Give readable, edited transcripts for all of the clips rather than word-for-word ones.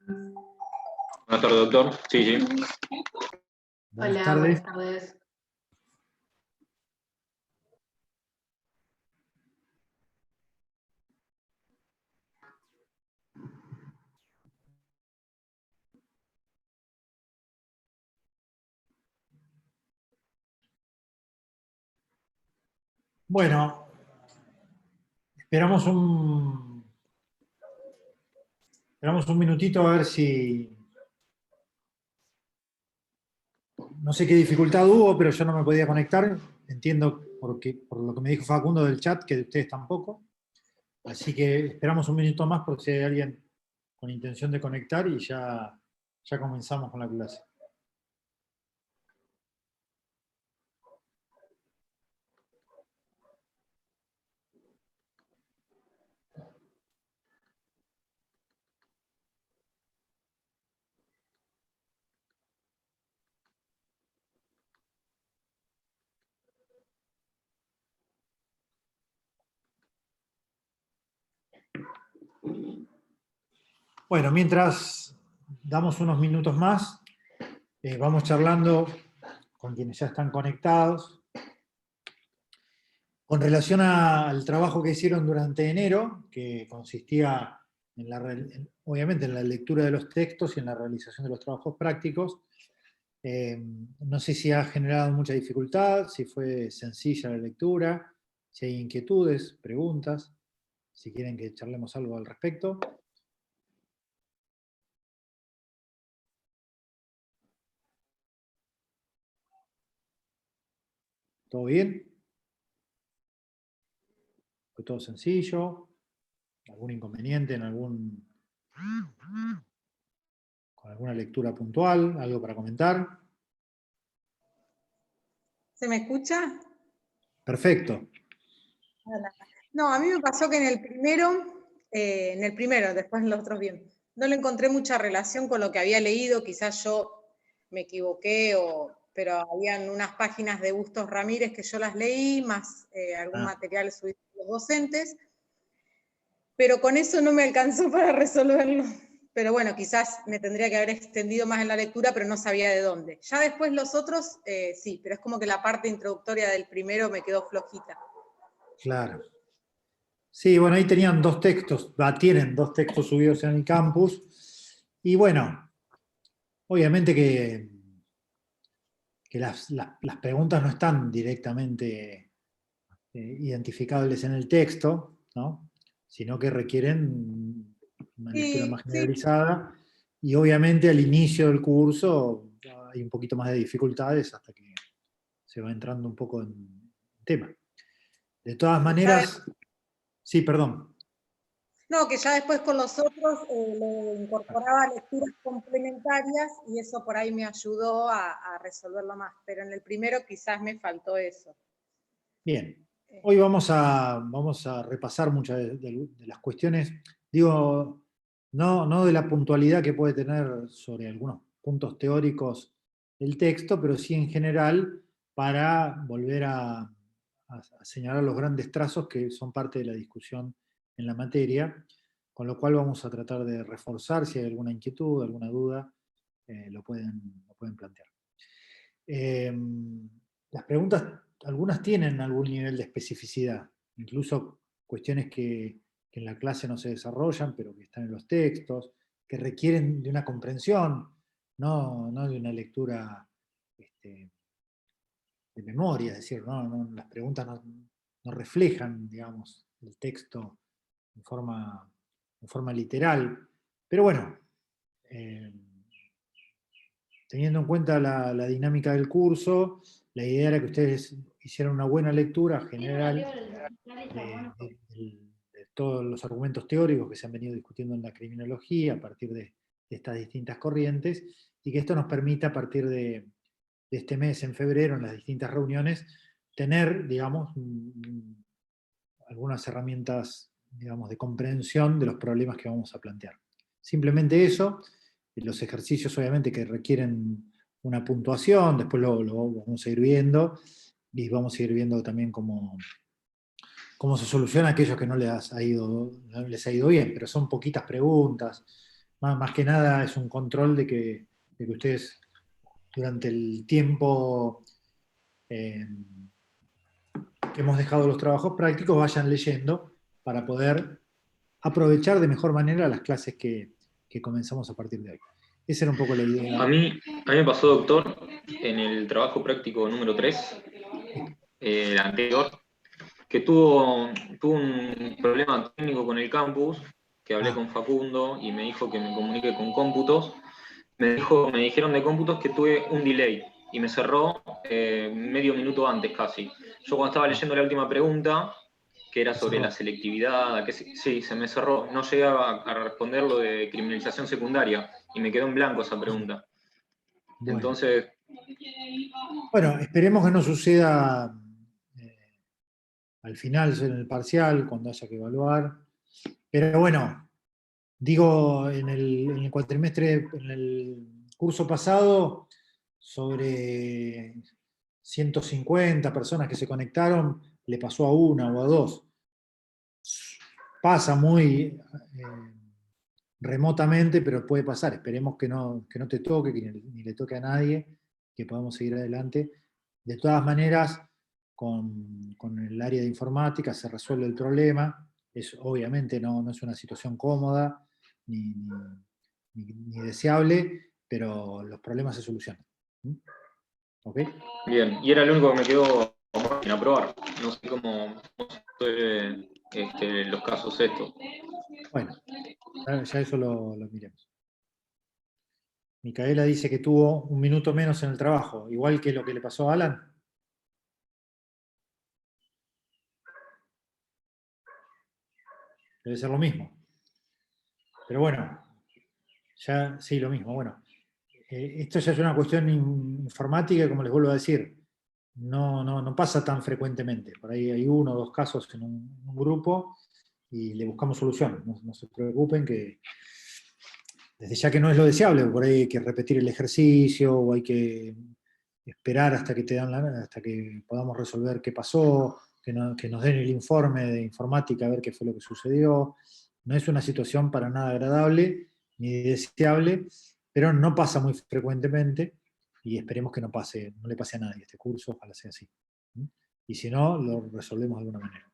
Buenas tardes, doctor. Sí, sí. Buenas tardes. Buenas tardes. Bueno, esperamos un minutito a ver si... No sé qué dificultad hubo, pero yo no me podía conectar. Entiendo por lo que me dijo Facundo del chat, que de ustedes tampoco. Así que esperamos un minuto más por si hay alguien con intención de conectar y ya comenzamos con la clase. Bueno, mientras damos unos minutos más, vamos charlando con quienes ya están conectados. Con relación al trabajo que hicieron durante enero, que consistía obviamente en la lectura de los textos y en la realización de los trabajos prácticos, no sé si ha generado mucha dificultad, si fue sencilla la lectura, si hay inquietudes, preguntas, si quieren que charlemos algo al respecto. ¿Todo bien? ¿Fue todo sencillo? ¿Algún inconveniente con alguna lectura puntual? ¿Algo para comentar? ¿Se me escucha? Perfecto. No, a mí me pasó que en el primero, después en los otros bien, no le encontré mucha relación con lo que había leído, quizás yo me equivoqué, pero habían unas páginas de Bustos Ramírez que yo las leí, más algún material subido de los docentes, pero con eso no me alcanzó para resolverlo. Pero bueno, quizás me tendría que haber extendido más en la lectura, pero no sabía de dónde. Ya después los otros, sí, pero es como que la parte introductoria del primero me quedó flojita. Claro. Sí, bueno, ahí tienen dos textos subidos en el campus. Y bueno, obviamente que las preguntas no están directamente identificables en el texto, ¿no? Sino que requieren una lectura más generalizada. Y obviamente al inicio del curso hay un poquito más de dificultades hasta que se va entrando un poco en tema. De todas maneras... Sí, perdón. No, que ya después con los otros le incorporaba lecturas complementarias y eso por ahí me ayudó a resolverlo más, pero en el primero quizás me faltó eso. Bien, hoy vamos a repasar muchas de las cuestiones, digo, no de la puntualidad que puede tener sobre algunos puntos teóricos del texto, pero sí en general para volver a señalar los grandes trazos que son parte de la discusión en la materia, con lo cual vamos a tratar de reforzar si hay alguna inquietud, alguna duda, lo pueden plantear. Las preguntas, algunas tienen algún nivel de especificidad, incluso cuestiones que en la clase no se desarrollan, pero que están en los textos, que requieren de una comprensión, no de una lectura de memoria, es decir, las preguntas no reflejan, digamos, el texto en forma literal. Pero bueno, teniendo en cuenta la dinámica del curso, la idea era que ustedes hicieran una buena lectura general de todos los argumentos teóricos que se han venido discutiendo en la criminología a partir de estas distintas corrientes, y que esto nos permita a partir de este mes, en febrero, en las distintas reuniones, tener, digamos, algunas herramientas, digamos, de comprensión de los problemas que vamos a plantear. Simplemente eso. Los ejercicios obviamente que requieren una puntuación, después lo vamos a ir viendo, y vamos a ir viendo también cómo se soluciona aquellos que no les ha ido bien, pero son poquitas preguntas, Más que nada es un control de que ustedes durante el tiempo que hemos dejado los trabajos prácticos vayan leyendo para poder aprovechar de mejor manera las clases que comenzamos a partir de hoy. Esa era un poco la idea. A mí me pasó, doctor, en el trabajo práctico número 3, el anterior, que tuvo un problema técnico con el campus, que hablé con Facundo y me dijo que me comunique con cómputos. Me dijeron de cómputos que tuve un delay y me cerró medio minuto antes casi. Yo cuando estaba leyendo la última pregunta, que era sobre la selectividad, sí, se me cerró. No llegué a responder lo de criminalización secundaria y me quedó en blanco esa pregunta. Bueno. Entonces... Bueno, esperemos que no suceda al final, en el parcial, cuando haya que evaluar. Pero bueno, digo, en el cuatrimestre, en el curso pasado, sobre 150 personas que se conectaron, le pasó a una o a dos. Pasa muy remotamente, pero puede pasar. Esperemos que no te toque, que ni le toque a nadie, que podamos seguir adelante. De todas maneras, con el área de informática se resuelve el problema. Obviamente no es una situación cómoda ni deseable, pero los problemas se solucionan. ¿Ok? Bien, y era el único que me quedó sin aprobar. No sé cómo los casos estos. Bueno, ya eso lo miremos. Micaela dice que tuvo un minuto menos en el trabajo, igual que lo que le pasó a Alan. Debe ser lo mismo. Pero bueno, ya sí, lo mismo. Bueno, esto ya es una cuestión informática, como les vuelvo a decir, no pasa tan frecuentemente. Por ahí hay 1 o 2 casos en un grupo y le buscamos solución. No se preocupen que desde ya que no es lo deseable, por ahí hay que repetir el ejercicio o hay que esperar hasta que hasta que podamos resolver qué pasó, que nos den el informe de informática a ver qué fue lo que sucedió. No es una situación para nada agradable ni deseable, pero no pasa muy frecuentemente y esperemos que no le pase a nadie este curso, ojalá sea así. Y si no, lo resolvemos de alguna manera.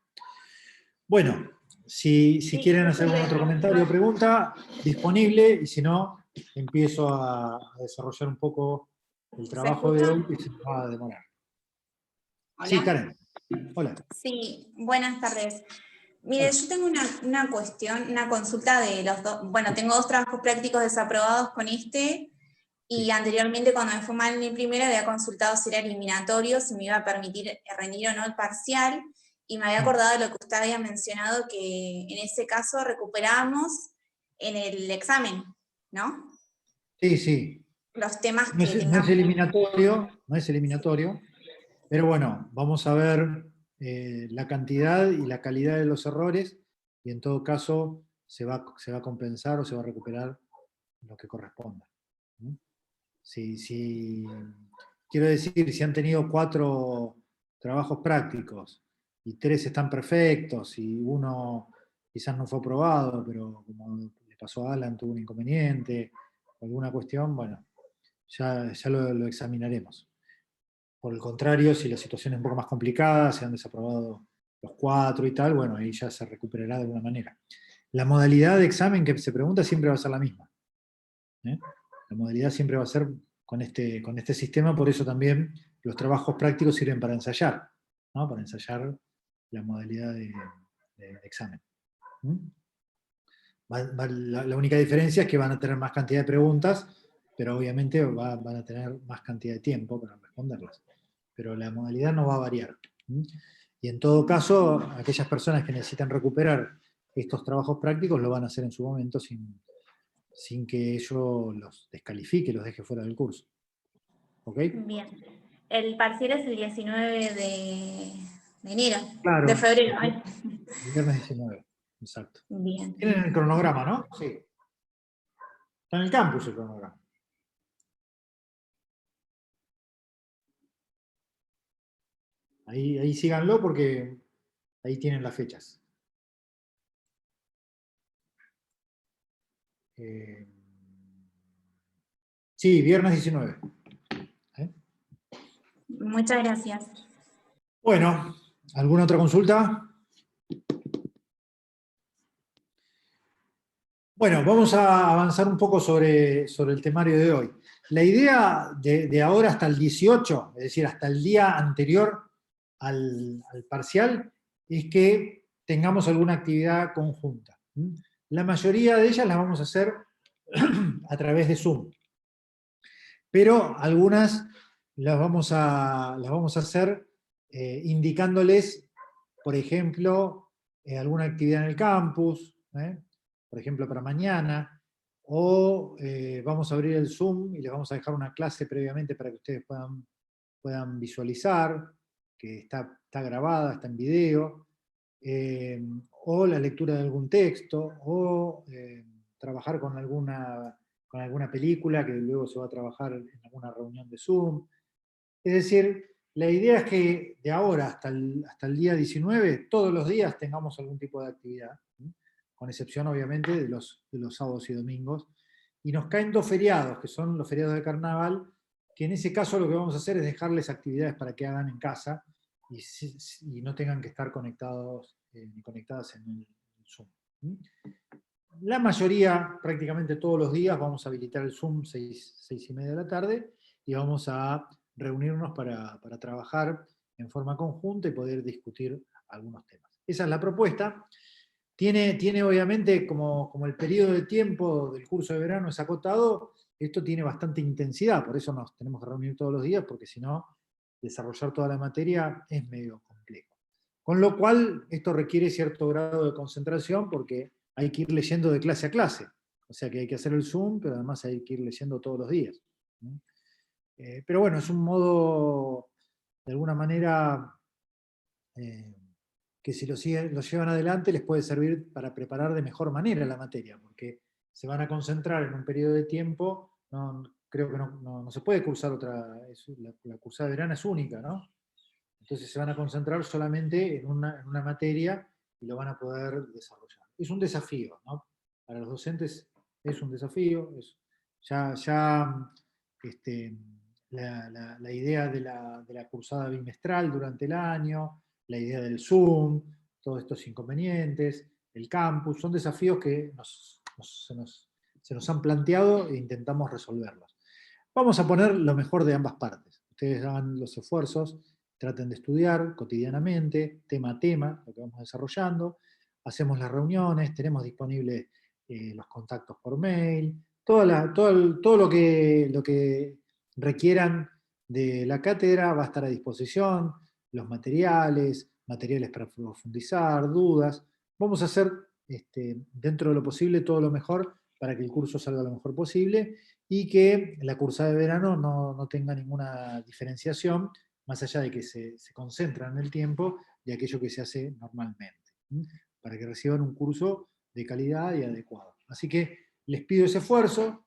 Bueno, si quieren hacer algún otro comentario o pregunta, disponible, y si no, empiezo a desarrollar un poco el trabajo de hoy, que se va a demorar. ¿Hola? Sí, Karen. Hola. Sí, buenas tardes. Mire, yo tengo una cuestión, una consulta de los dos. Bueno, tengo 2 trabajos prácticos desaprobados con y Sí. anteriormente cuando me fue mal en el primero había consultado si era eliminatorio, si me iba a permitir rendir o no el parcial, y me había acordado de lo que usted había mencionado, que en ese caso recuperábamos en el examen, ¿no? Sí, sí. Los temas No que es tengamos. eliminatorio, pero bueno, vamos a ver la cantidad y la calidad de los errores, y en todo caso se va a compensar o se va a recuperar lo que corresponda. Quiero decir, si han tenido 4 trabajos prácticos y 3 están perfectos y uno quizás no fue aprobado, pero como le pasó a Alan, tuvo un inconveniente o alguna cuestión, bueno, ya lo examinaremos. Por el contrario, si la situación es un poco más complicada, se han desaprobado los 4 y tal, bueno, ahí ya se recuperará de alguna manera. La modalidad de examen que se pregunta siempre va a ser la misma. La modalidad siempre va a ser con este sistema, por eso también los trabajos prácticos sirven para ensayar, ¿no? Para ensayar la modalidad de examen. La única diferencia es que van a tener más cantidad de preguntas, pero obviamente van a tener más cantidad de tiempo para responderlas. Pero la modalidad no va a variar. Y en todo caso, aquellas personas que necesitan recuperar estos trabajos prácticos lo van a hacer en su momento sin que ello los descalifique, los deje fuera del curso. ¿Ok? Bien. El parcial es el 19 de enero, Claro. de febrero. El viernes 19, exacto. Bien. Tienen el cronograma, ¿no? Sí. Está en el campus el cronograma. Ahí síganlo porque ahí tienen las fechas. Sí, viernes 19. Muchas gracias. Bueno, ¿alguna otra consulta? Bueno, vamos a avanzar un poco sobre el temario de hoy. La idea de ahora hasta el 18, es decir, hasta el día anterior al parcial, es que tengamos alguna actividad conjunta. La mayoría de ellas las vamos a hacer a través de Zoom. Pero algunas las vamos a hacer indicándoles, por ejemplo, alguna actividad en el campus, por ejemplo para mañana, o vamos a abrir el Zoom y les vamos a dejar una clase previamente para que ustedes puedan visualizar, que está grabada, está en video, o la lectura de algún texto, o trabajar con alguna película que luego se va a trabajar en alguna reunión de Zoom. Es decir, la idea es que de ahora hasta el día 19, todos los días tengamos algún tipo de actividad, con excepción obviamente de los sábados y domingos. Y nos caen 2 feriados, que son los feriados de carnaval, que en ese caso lo que vamos a hacer es dejarles actividades para que hagan en casa y no tengan que estar conectados ni conectadas en el Zoom. La mayoría, prácticamente todos los días, vamos a habilitar el Zoom 6:30 de la tarde y vamos a reunirnos para trabajar en forma conjunta y poder discutir algunos temas. Esa es la propuesta. Tiene obviamente, como el periodo de tiempo del curso de verano es acotado, esto tiene bastante intensidad, por eso nos tenemos que reunir todos los días, porque si no, desarrollar toda la materia es medio complejo. Con lo cual, esto requiere cierto grado de concentración, porque hay que ir leyendo de clase a clase. O sea que hay que hacer el Zoom, pero además hay que ir leyendo todos los días. Pero bueno, es un modo, de alguna manera, que si lo llevan adelante les puede servir para preparar de mejor manera la materia, porque se van a concentrar en un periodo de tiempo, creo que no se puede cursar otra, la cursada de verano es única, ¿no? Entonces se van a concentrar solamente en una materia y lo van a poder desarrollar. Es un desafío, ¿no? Para los docentes es un desafío. La idea de la cursada bimestral durante el año, la idea del Zoom, todos estos inconvenientes, el campus, son desafíos que se nos han planteado e intentamos resolverlos. Vamos a poner lo mejor de ambas partes. Ustedes hagan los esfuerzos, traten de estudiar cotidianamente, tema a tema, lo que vamos desarrollando, hacemos las reuniones, tenemos disponibles los contactos por mail, todo lo que requieran de la cátedra va a estar a disposición, los materiales para profundizar, dudas. Vamos a hacer, dentro de lo posible, todo lo mejor para que el curso salga lo mejor posible y que la cursada de verano no tenga ninguna diferenciación, más allá de que se concentra en el tiempo de aquello que se hace normalmente, para que reciban un curso de calidad y adecuado. Así que les pido ese esfuerzo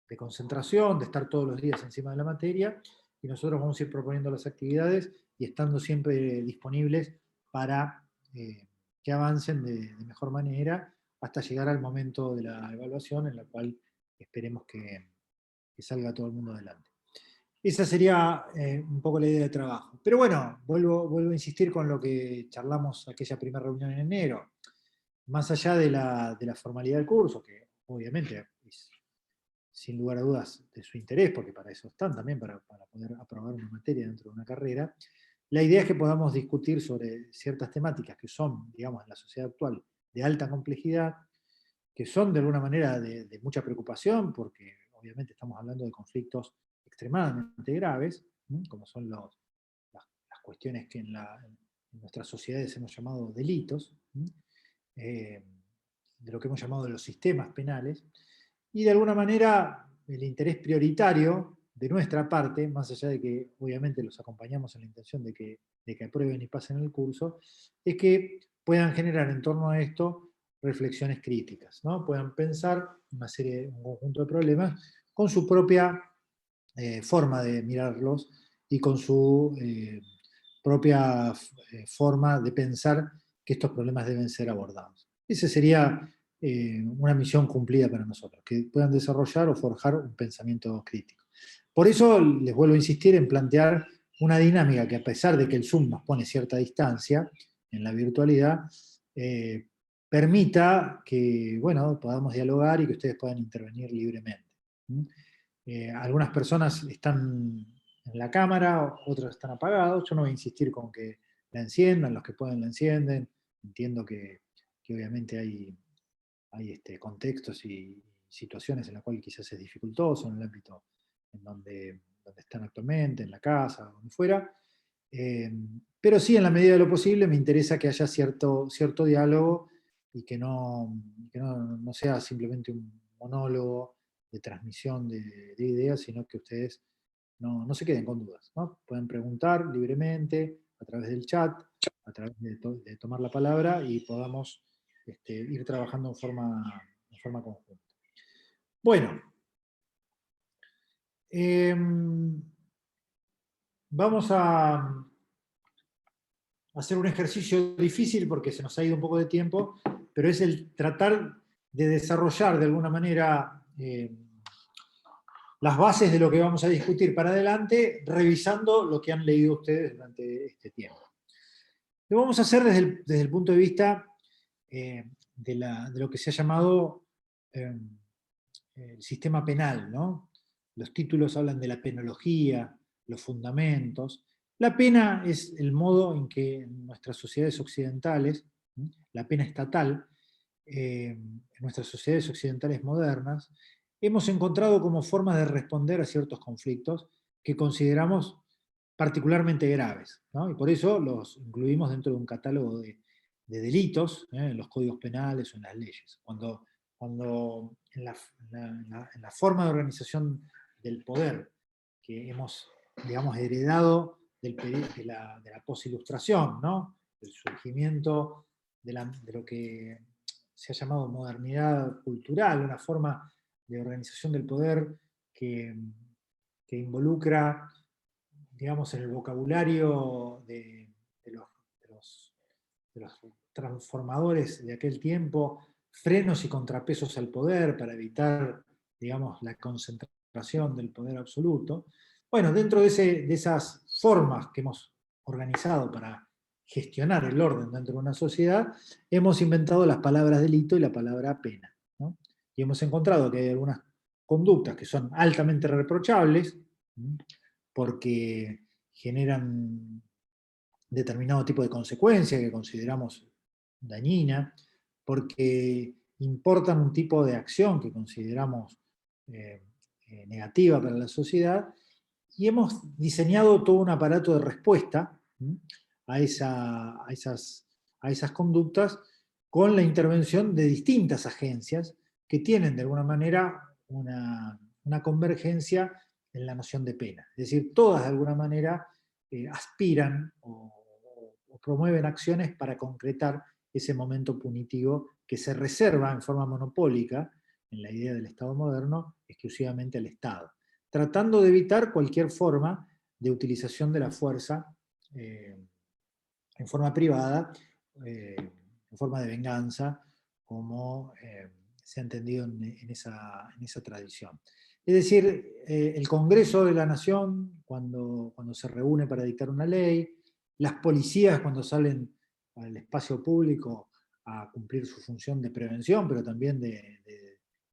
de concentración, de estar todos los días encima de la materia, y nosotros vamos a ir proponiendo las actividades y estando siempre disponibles para que avancen de mejor manera hasta llegar al momento de la evaluación, en la cual esperemos que salga todo el mundo adelante. Esa sería un poco la idea de trabajo. Pero bueno, vuelvo a insistir con lo que charlamos aquella primera reunión en enero. Más allá de la formalidad del curso, que obviamente es sin lugar a dudas de su interés, porque para eso están también, para poder aprobar una materia dentro de una carrera, la idea es que podamos discutir sobre ciertas temáticas que son, digamos, en la sociedad actual de alta complejidad, que son de alguna manera de mucha preocupación, porque obviamente estamos hablando de conflictos extremadamente graves, como son las cuestiones que en nuestras sociedades hemos llamado delitos, de lo que hemos llamado los sistemas penales, y de alguna manera el interés prioritario de nuestra parte, más allá de que obviamente los acompañamos en la intención de que aprueben y pasen el curso, es que puedan generar en torno a esto reflexiones críticas, ¿no? Puedan pensar un conjunto de problemas con su propia forma de mirarlos y con su propia forma de pensar que estos problemas deben ser abordados. Ese sería una misión cumplida para nosotros, que puedan desarrollar o forjar un pensamiento crítico. Por eso les vuelvo a insistir en plantear una dinámica que, a pesar de que el Zoom nos pone cierta distancia en la virtualidad, permita que, bueno, podamos dialogar y que ustedes puedan intervenir libremente. Algunas personas están en la cámara, otras están apagados. Yo no voy a insistir con que la enciendan, los que pueden la encienden. Entiendo que obviamente hay contextos y situaciones en las cuales quizás es dificultoso en el ámbito en donde están actualmente, en la casa, donde fuera. Pero sí, en la medida de lo posible, me interesa que haya cierto diálogo y que no sea simplemente un monólogo de transmisión de ideas, sino que ustedes no se queden con dudas, ¿no? Pueden preguntar libremente a través del chat, a través de tomar la palabra y podamos ir trabajando en forma conjunta. Bueno, vamos a hacer un ejercicio difícil porque se nos ha ido un poco de tiempo, pero es el tratar de desarrollar de alguna manera las bases de lo que vamos a discutir para adelante, revisando lo que han leído ustedes durante este tiempo. Lo vamos a hacer desde el punto de vista de lo que se ha llamado el sistema penal, ¿no? Los títulos hablan de la penología, los fundamentos. La pena es el modo en que en nuestras sociedades occidentales, la pena estatal, en nuestras sociedades occidentales modernas, hemos encontrado como forma de responder a ciertos conflictos que consideramos particularmente graves, ¿no? Y por eso los incluimos dentro de un catálogo de delitos, en los códigos penales o en las leyes. Cuando en la forma de organización del poder que hemos, digamos, heredado de la posilustración, ¿no? Del surgimiento de lo que se ha llamado modernidad cultural, una forma de organización del poder que involucra, digamos, en el vocabulario de los transformadores de aquel tiempo, frenos y contrapesos al poder para evitar, digamos, la concentración del poder absoluto. Bueno, dentro de esas formas que hemos organizado para gestionar el orden dentro de una sociedad, hemos inventado las palabras delito y la palabra pena, ¿no? Y hemos encontrado que hay algunas conductas que son altamente reprochables, porque generan determinado tipo de consecuencia que consideramos dañina, porque importan un tipo de acción que consideramos negativa para la sociedad, y hemos diseñado todo un aparato de respuesta a esas conductas con la intervención de distintas agencias que tienen de alguna manera una convergencia en la noción de pena. Es decir, todas de alguna manera aspiran o promueven acciones para concretar ese momento punitivo que se reserva en forma monopólica, en la idea del Estado moderno, exclusivamente al Estado, tratando de evitar cualquier forma de utilización de la fuerza en forma privada, en forma de venganza, como se ha entendido en esa tradición. Es decir, el Congreso de la Nación, cuando se reúne para dictar una ley, las policías cuando salen al espacio público a cumplir su función de prevención, pero también de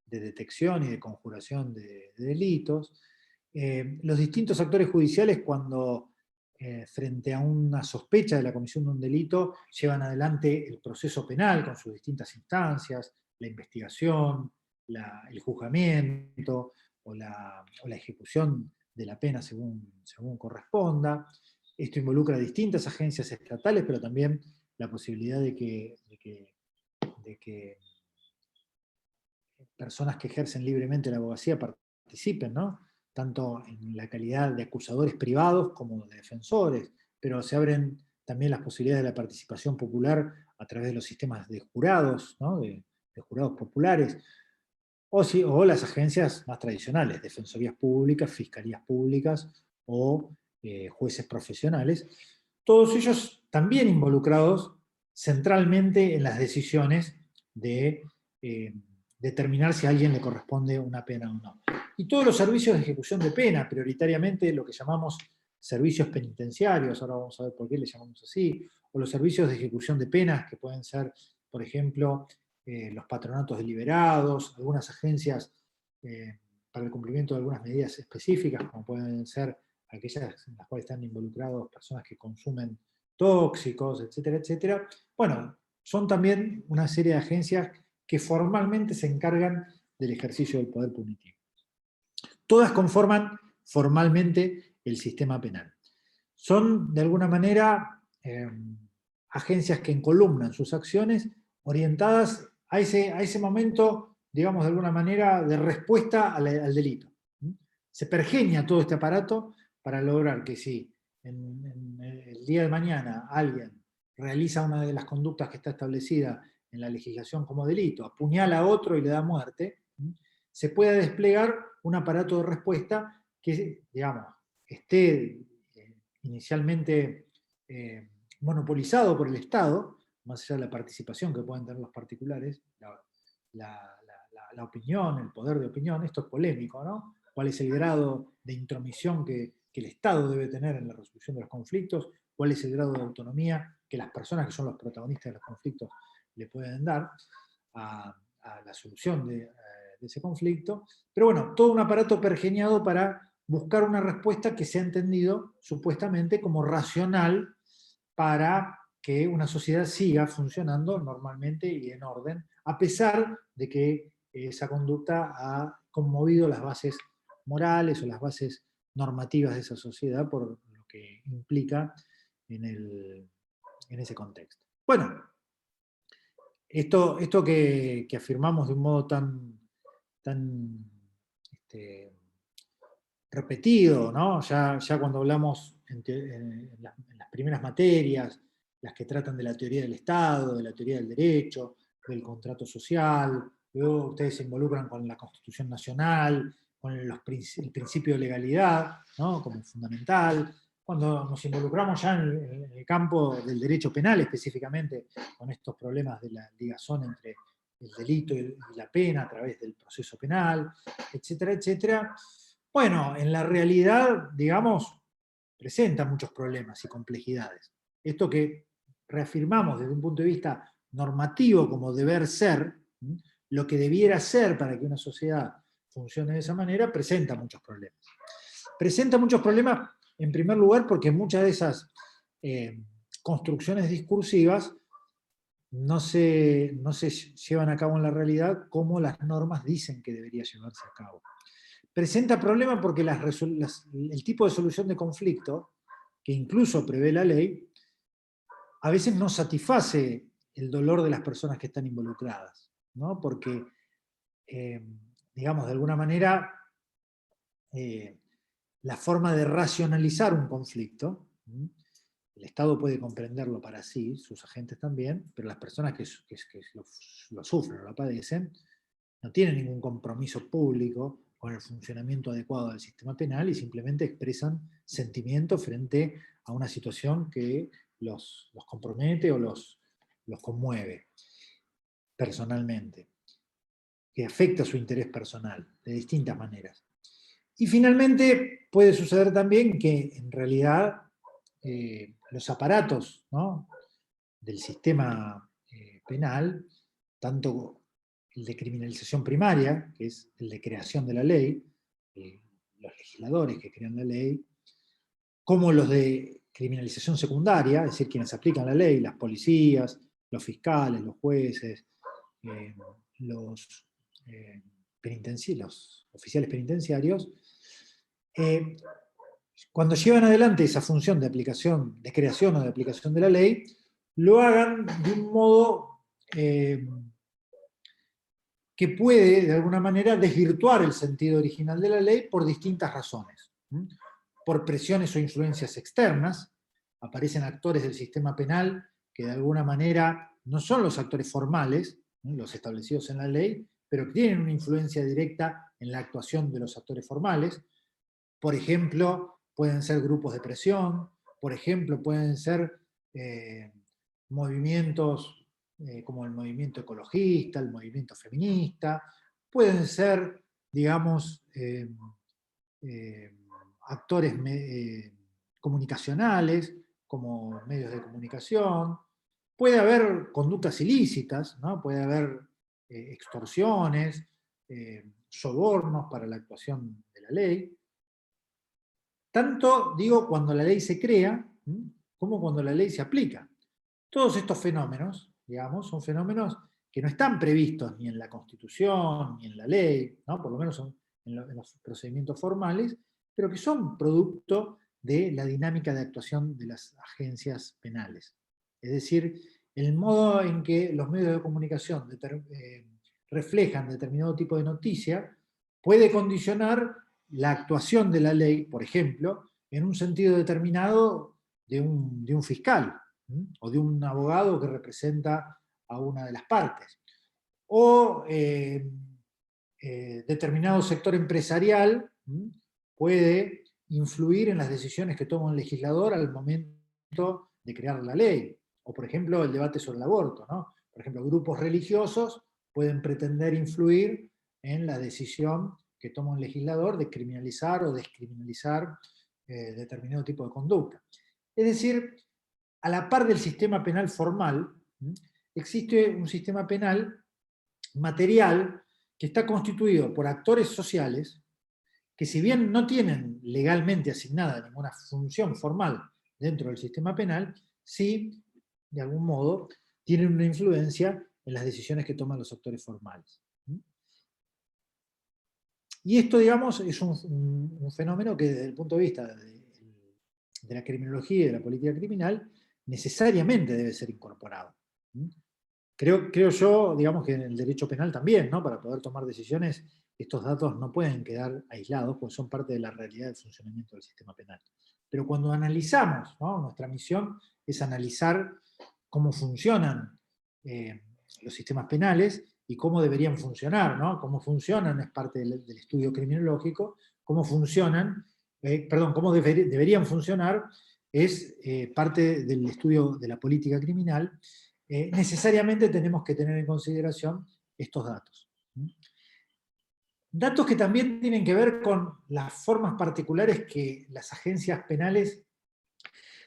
detección y de conjuración de delitos, los distintos actores judiciales cuando frente a una sospecha de la comisión de un delito llevan adelante el proceso penal con sus distintas instancias, la investigación, el juzgamiento o la ejecución de la pena según corresponda. Esto involucra a distintas agencias estatales, pero también la posibilidad de que personas que ejercen libremente la abogacía participen, ¿no? Tanto en la calidad de acusadores privados como de defensores, pero se abren también las posibilidades de la participación popular a través de los sistemas de jurados, ¿no? de jurados populares, o las agencias más tradicionales, defensorías públicas, fiscalías públicas o jueces profesionales, todos ellos también involucrados centralmente en las decisiones de determinar si a alguien le corresponde una pena o no. Y todos los servicios de ejecución de pena, prioritariamente lo que llamamos servicios penitenciarios, ahora vamos a ver por qué le llamamos así, o los servicios de ejecución de penas, que pueden ser, por ejemplo, los patronatos deliberados, algunas agencias para el cumplimiento de algunas medidas específicas, como pueden ser aquellas en las cuales están involucrados personas que consumen tóxicos, etcétera, etcétera. Bueno, son también una serie de agencias que formalmente se encargan del ejercicio del poder punitivo. Todas conforman formalmente el sistema penal. Son, de alguna manera, agencias que encolumnan sus acciones orientadas a ese momento, digamos, de alguna manera, de respuesta al delito. Se pergeña todo este aparato para lograr que si en el día de mañana alguien realiza una de las conductas que está establecida en la legislación como delito, apuñala a otro y le da muerte, se pueda desplegar un aparato de respuesta que, digamos, esté inicialmente monopolizado por el Estado, más allá de la participación que pueden tener los particulares, la opinión, el poder de opinión. Esto es polémico, ¿no? ¿Cuál es el grado de intromisión que el Estado debe tener en la resolución de los conflictos? ¿Cuál es el grado de autonomía que las personas que son los protagonistas de los conflictos le pueden dar a la solución de ese conflicto? Pero bueno, todo un aparato pergeñado para buscar una respuesta que sea entendido supuestamente como racional para que una sociedad siga funcionando normalmente y en orden, a pesar de que esa conducta ha conmovido las bases morales o las bases normativas de esa sociedad por lo que implica en ese contexto. Bueno, esto que afirmamos de un modo tan repetido, ¿no? Ya cuando hablamos en las primeras materias, las que tratan de la teoría del Estado, de la teoría del derecho, del contrato social, luego ustedes se involucran con la Constitución Nacional, con el principio de legalidad, ¿no? Como fundamental. Cuando nos involucramos ya en el campo del derecho penal, específicamente con estos problemas de la ligazón entre el delito y la pena a través del proceso penal, etcétera, etcétera. Bueno, en la realidad, digamos, presenta muchos problemas y complejidades. Esto que reafirmamos desde un punto de vista normativo como deber ser, lo que debiera ser para que una sociedad funcione de esa manera, presenta muchos problemas. Presenta muchos problemas, en primer lugar, porque muchas de esas construcciones discursivas no se llevan a cabo en la realidad como las normas dicen que debería llevarse a cabo. Presenta problemas porque el tipo de solución de conflicto, que incluso prevé la ley, a veces no satisface el dolor de las personas que están involucradas, ¿no? Porque, digamos, de alguna manera, la forma de racionalizar un conflicto, el Estado puede comprenderlo para sí, sus agentes también, pero las personas que lo sufren o lo padecen no tienen ningún compromiso público con el funcionamiento adecuado del sistema penal y simplemente expresan sentimiento frente a una situación que los compromete o los conmueve personalmente, que afecta su interés personal de distintas maneras. Y finalmente puede suceder también que en realidad los aparatos, ¿no?, del sistema penal, tanto el de criminalización primaria, que es el de creación de la ley, los legisladores que crean la ley, como los de criminalización secundaria, es decir, quienes aplican la ley, las policías, los fiscales, los jueces, los oficiales penitenciarios, cuando llevan adelante esa función de aplicación, de creación o de aplicación de la ley, lo hagan de un modo que puede, de alguna manera, desvirtuar el sentido original de la ley por distintas razones. Por presiones o influencias externas, aparecen actores del sistema penal que de alguna manera no son los actores formales, los establecidos en la ley, pero que tienen una influencia directa en la actuación de los actores formales. Por ejemplo, pueden ser grupos de presión, por ejemplo, pueden ser movimientos como el movimiento ecologista, el movimiento feminista, pueden ser, digamos, actores comunicacionales, como medios de comunicación, puede haber conductas ilícitas, ¿no? Puede haber extorsiones, sobornos para la actuación de la ley. Tanto, digo, cuando la ley se crea, como cuando la ley se aplica. Todos estos fenómenos, digamos, son fenómenos que no están previstos ni en la Constitución, ni en la ley, ¿no? Por lo menos en los procedimientos formales, pero que son producto de la dinámica de actuación de las agencias penales. Es decir, el modo en que los medios de comunicación reflejan determinado tipo de noticia puede condicionar la actuación de la ley, por ejemplo, en un sentido determinado de un fiscal, o de un abogado que representa a una de las partes, o determinado sector empresarial puede influir en las decisiones que toma un legislador al momento de crear la ley, o por ejemplo el debate sobre el aborto, ¿no? Por ejemplo, grupos religiosos pueden pretender influir en la decisión que toma un legislador de criminalizar o descriminalizar determinado tipo de conducta. Es decir, a la par del sistema penal formal, existe un sistema penal material que está constituido por actores sociales que, si bien no tienen legalmente asignada ninguna función formal dentro del sistema penal, sí, de algún modo, tienen una influencia en las decisiones que toman los actores formales. Y esto, digamos, es un fenómeno que desde el punto de vista de la criminología y de la política criminal necesariamente debe ser incorporado. Creo yo, digamos, que en el derecho penal también, ¿no? Para poder tomar decisiones, estos datos no pueden quedar aislados, porque son parte de la realidad del funcionamiento del sistema penal. Pero cuando analizamos, ¿no? Nuestra misión es analizar cómo funcionan los sistemas penales y cómo deberían funcionar, ¿no? Cómo funcionan es parte del estudio criminológico, cómo funcionan, cómo deberían funcionar es parte del estudio de la política criminal. Necesariamente tenemos que tener en consideración estos datos. Datos que también tienen que ver con las formas particulares que las agencias penales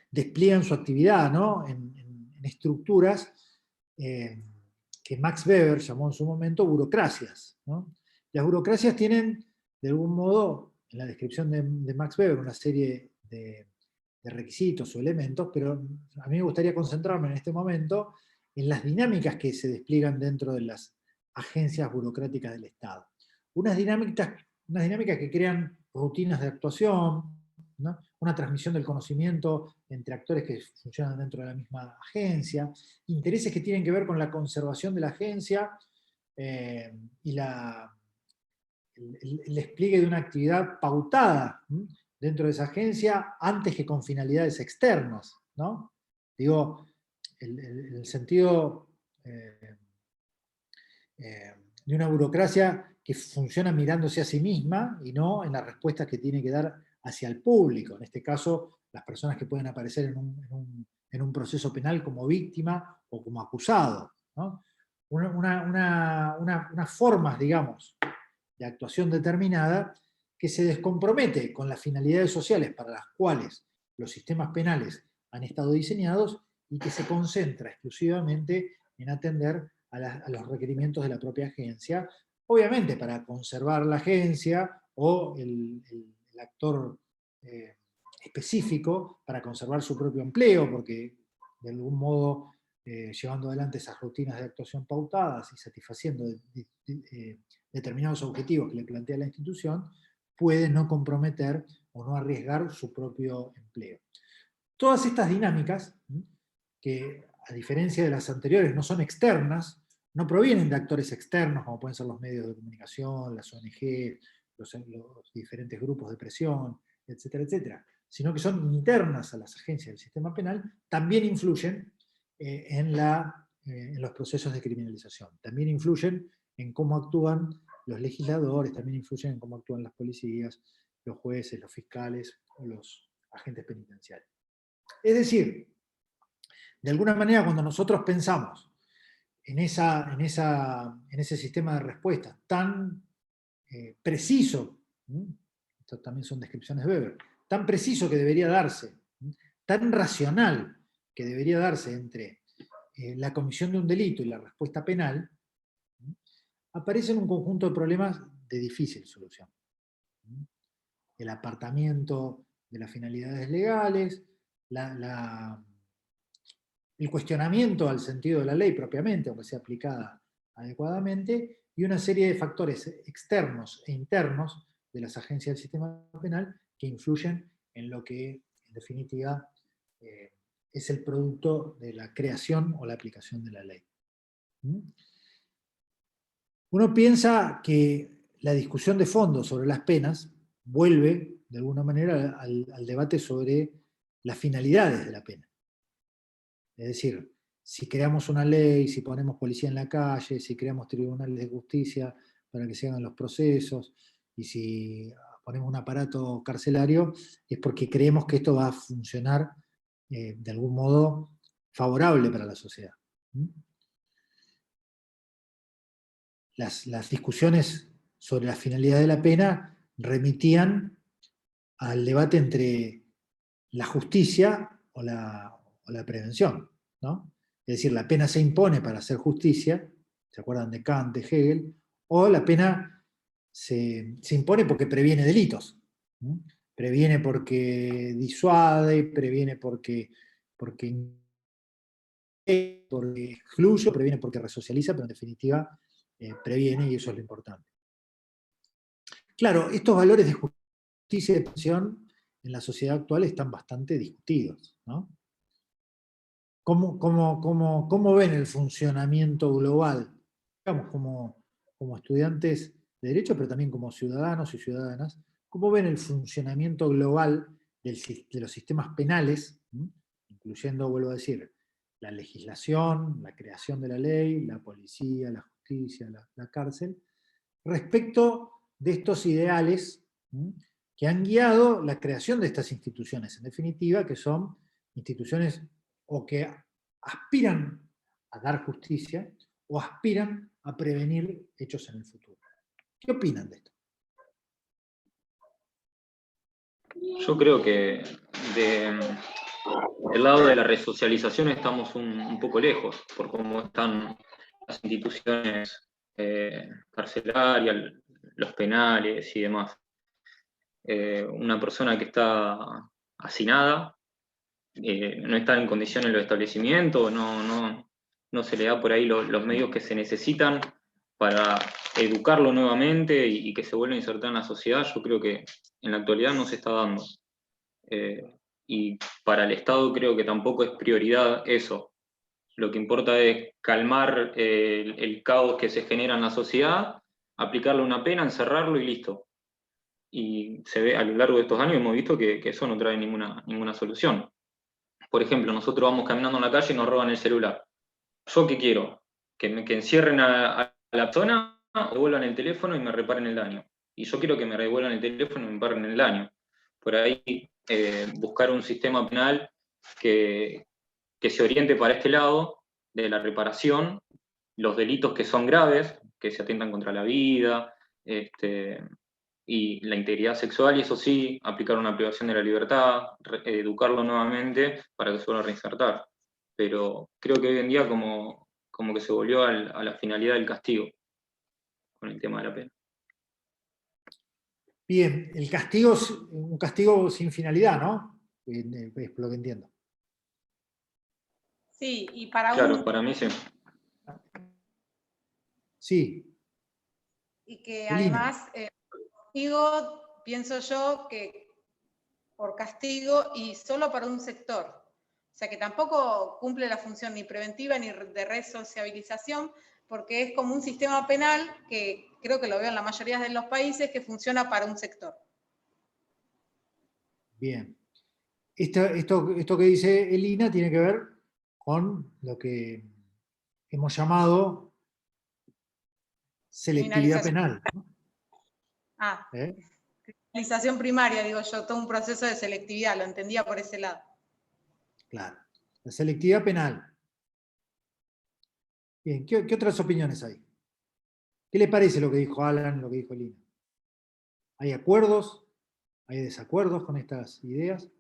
despliegan su actividad, ¿no? en estructuras que Max Weber llamó en su momento burocracias, ¿no? Las burocracias tienen, de algún modo, en la descripción de Max Weber, una serie de requisitos o elementos, pero a mí me gustaría concentrarme en este momento en las dinámicas que se despliegan dentro de las agencias burocráticas del Estado. Unas dinámicas que crean rutinas de actuación, ¿no? Una transmisión del conocimiento entre actores que funcionan dentro de la misma agencia, intereses que tienen que ver con la conservación de la agencia y el despliegue de una actividad pautada dentro de esa agencia antes que con finalidades externas, ¿no? Digo, el sentido de una burocracia que funciona mirándose a sí misma y no en las respuestas que tiene que dar hacia el público, en este caso las personas que pueden aparecer en un proceso penal como víctima o como acusado, ¿no? Unas formas, digamos, de actuación determinada que se descompromete con las finalidades sociales para las cuales los sistemas penales han estado diseñados y que se concentra exclusivamente en atender a los requerimientos de la propia agencia, obviamente para conservar la agencia o el actor específico para conservar su propio empleo, porque de algún modo llevando adelante esas rutinas de actuación pautadas y satisfaciendo determinados objetivos que le plantea la institución, puede no comprometer o no arriesgar su propio empleo. Todas estas dinámicas, que a diferencia de las anteriores no son externas, no provienen de actores externos, como pueden ser los medios de comunicación, las ONG, los diferentes grupos de presión, etcétera, etcétera, sino que son internas a las agencias del sistema penal, también influyen en los procesos de criminalización, también influyen en cómo actúan los legisladores, también influyen en cómo actúan las policías, los jueces, los fiscales o los agentes penitenciarios. Es decir, de alguna manera cuando nosotros pensamos en ese sistema de respuesta tan preciso, esto también son descripciones de Weber, tan preciso que debería darse, tan racional que debería darse entre la comisión de un delito y la respuesta penal, aparecen un conjunto de problemas de difícil solución. El apartamiento de las finalidades legales, el cuestionamiento al sentido de la ley propiamente, aunque sea aplicada adecuadamente, y una serie de factores externos e internos de las agencias del sistema penal que influyen en lo que, en definitiva, es el producto de la creación o la aplicación de la ley. Uno piensa que la discusión de fondo sobre las penas vuelve, de alguna manera, al debate sobre las finalidades de la pena. Es decir, si creamos una ley, si ponemos policía en la calle, si creamos tribunales de justicia para que se hagan los procesos, y si ponemos un aparato carcelario, es porque creemos que esto va a funcionar de algún modo favorable para la sociedad. Las discusiones sobre la finalidad de la pena remitían al debate entre la justicia o la prevención, ¿no? Es decir, la pena se impone para hacer justicia, ¿se acuerdan de Kant, de Hegel? O la pena se impone porque previene delitos. Previene porque disuade, previene porque excluye, previene porque resocializa, pero en definitiva previene, y eso es lo importante. Claro, estos valores de justicia y de prevención en la sociedad actual están bastante discutidos, ¿no? ¿Cómo ven el funcionamiento global? Digamos, como estudiantes de Derecho, pero también como ciudadanos y ciudadanas, ¿cómo ven el funcionamiento global de los sistemas penales, incluyendo, vuelvo a decir, la legislación, la creación de la ley, la policía, la justicia, la cárcel, respecto de estos ideales que han guiado la creación de estas instituciones, en definitiva, que son instituciones o que aspiran a dar justicia o aspiran a prevenir hechos en el futuro? ¿Qué opinan de esto? Yo creo que del lado de la resocialización estamos un poco lejos, por cómo están las instituciones carcelarias, los penales y demás. Una persona que está hacinada, no está en condiciones en los establecimientos, no se le da por ahí los medios que se necesitan para educarlo nuevamente y que se vuelva a insertar en la sociedad. Yo creo que en la actualidad no se está dando. Y para el Estado creo que tampoco es prioridad eso. Lo que importa es calmar el caos que se genera en la sociedad, aplicarle una pena, encerrarlo y listo. Y se ve a lo largo de estos años, hemos visto que eso no trae ninguna solución. Por ejemplo, nosotros vamos caminando en la calle y nos roban el celular. ¿Yo qué quiero? Que encierren a la persona, devuelvan el teléfono y me reparen el daño. Y yo quiero que me devuelvan el teléfono y me reparen el daño. Por ahí buscar un sistema penal que se oriente para este lado de la reparación, los delitos que son graves, que se atentan contra la vida, y la integridad sexual, y eso sí, aplicar una privación de la libertad, educarlo nuevamente para que se vuelva a reinsertar. Pero creo que hoy en día como que se volvió a la finalidad del castigo con el tema de la pena. Bien, el castigo es un castigo sin finalidad, ¿no? Es lo que entiendo. Sí, y para claro, para mí sí. Sí. Y que Elina. además, castigo, pienso yo que por castigo y solo para un sector. O sea que tampoco cumple la función ni preventiva ni de resociabilización, porque es como un sistema penal que creo que lo veo en la mayoría de los países que funciona para un sector. Bien. Esto que dice Elina tiene que ver con lo que hemos llamado selectividad penal, ¿no? Criminalización primaria, digo yo, todo un proceso de selectividad, lo entendía por ese lado. Claro. La selectividad penal. Bien, ¿qué otras opiniones hay? ¿Qué le parece lo que dijo Alan, lo que dijo Lina? ¿Hay acuerdos? ¿Hay desacuerdos con estas ideas?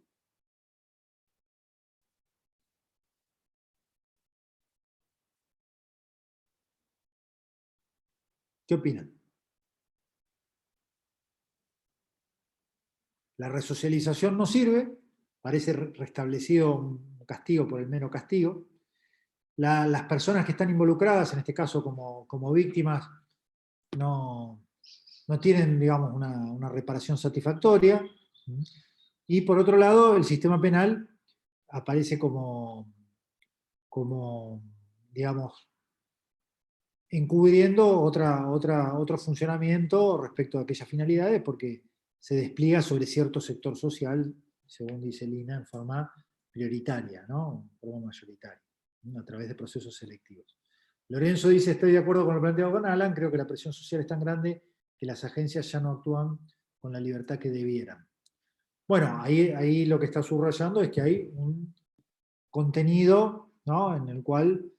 ¿Qué opinan? La resocialización no sirve, parece restablecido un castigo por el mero castigo. Las personas que están involucradas, en este caso como víctimas, no tienen, digamos, una reparación satisfactoria. Y por otro lado, el sistema penal aparece como digamos, encubriendo otro funcionamiento respecto a aquellas finalidades, porque se despliega sobre cierto sector social, según dice Lina, en forma prioritaria, ¿no? En forma mayoritaria, ¿no? A través de procesos selectivos. Lorenzo dice, estoy de acuerdo con lo planteado con Alan, creo que la presión social es tan grande que las agencias ya no actúan con la libertad que debieran. Bueno, ahí lo que está subrayando es que hay un contenido, ¿no?, en el cual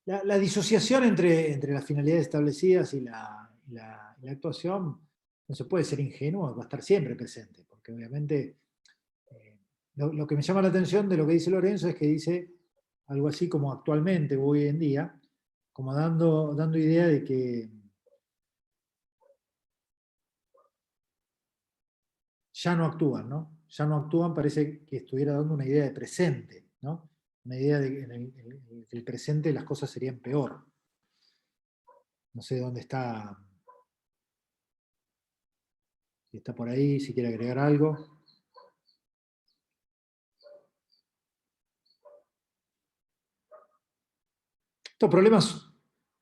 la disociación entre las finalidades establecidas y la actuación no se puede ser ingenuo, va a estar siempre presente, porque obviamente lo que me llama la atención de lo que dice Lorenzo es que dice algo así como actualmente o hoy en día, como dando idea de que ya no actúan, ¿no? Ya no actúan, parece que estuviera dando una idea de presente, ¿no? Una idea de que en el presente las cosas serían peor. No sé dónde está, si está por ahí, si quiere agregar algo. Estos problemas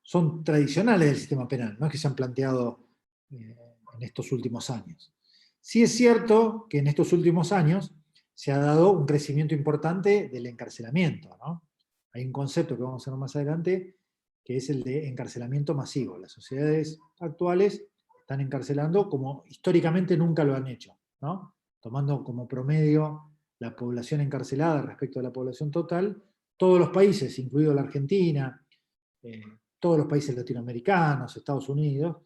son tradicionales del sistema penal, no es que se han planteado en estos últimos años. Sí es cierto que en estos últimos años se ha dado un crecimiento importante del encarcelamiento, ¿no? Hay un concepto que vamos a ver más adelante, que es el de encarcelamiento masivo. Las sociedades actuales están encarcelando como históricamente nunca lo han hecho, ¿no? Tomando como promedio la población encarcelada respecto a la población total, todos los países, incluido la Argentina, todos los países latinoamericanos, Estados Unidos,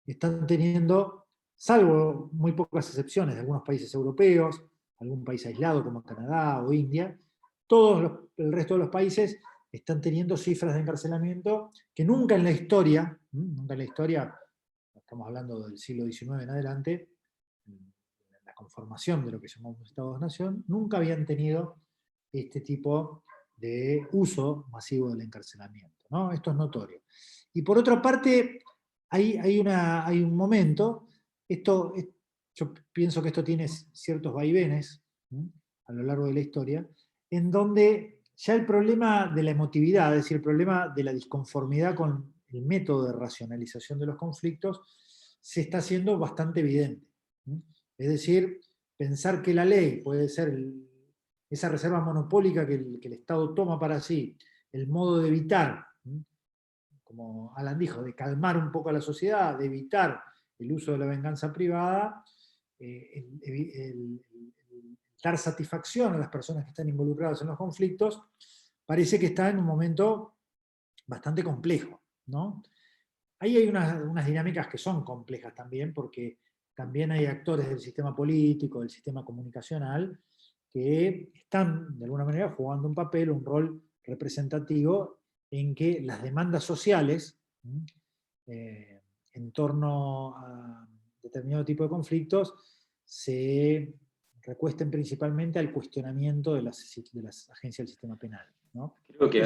están teniendo, salvo muy pocas excepciones de algunos países europeos, algún país aislado como Canadá o India, el resto de los países están teniendo cifras de encarcelamiento que nunca en la historia, estamos hablando del siglo XIX en adelante, la conformación de lo que llamamos Estados-Nación, nunca habían tenido este tipo de uso masivo del encarcelamiento, ¿no? Esto es notorio. Y por otra parte, hay un momento, yo pienso que esto tiene ciertos vaivenes, ¿sí?, a lo largo de la historia, en donde ya el problema de la emotividad, es decir, el problema de la disconformidad con el método de racionalización de los conflictos, se está haciendo bastante evidente, ¿sí? Es decir, pensar que la ley puede ser esa reserva monopólica que el Estado toma para sí, el modo de evitar, como Alan dijo, de calmar un poco a la sociedad, de evitar el uso de la venganza privada, el dar satisfacción a las personas que están involucradas en los conflictos, parece que está en un momento bastante complejo, ¿no? Ahí hay unas dinámicas que son complejas también, porque también hay actores del sistema político, del sistema comunicacional, que están de alguna manera jugando un papel, un rol representativo en que las demandas sociales en torno a determinado tipo de conflictos se recuesten principalmente al cuestionamiento de las agencias del sistema penal, ¿no? Creo que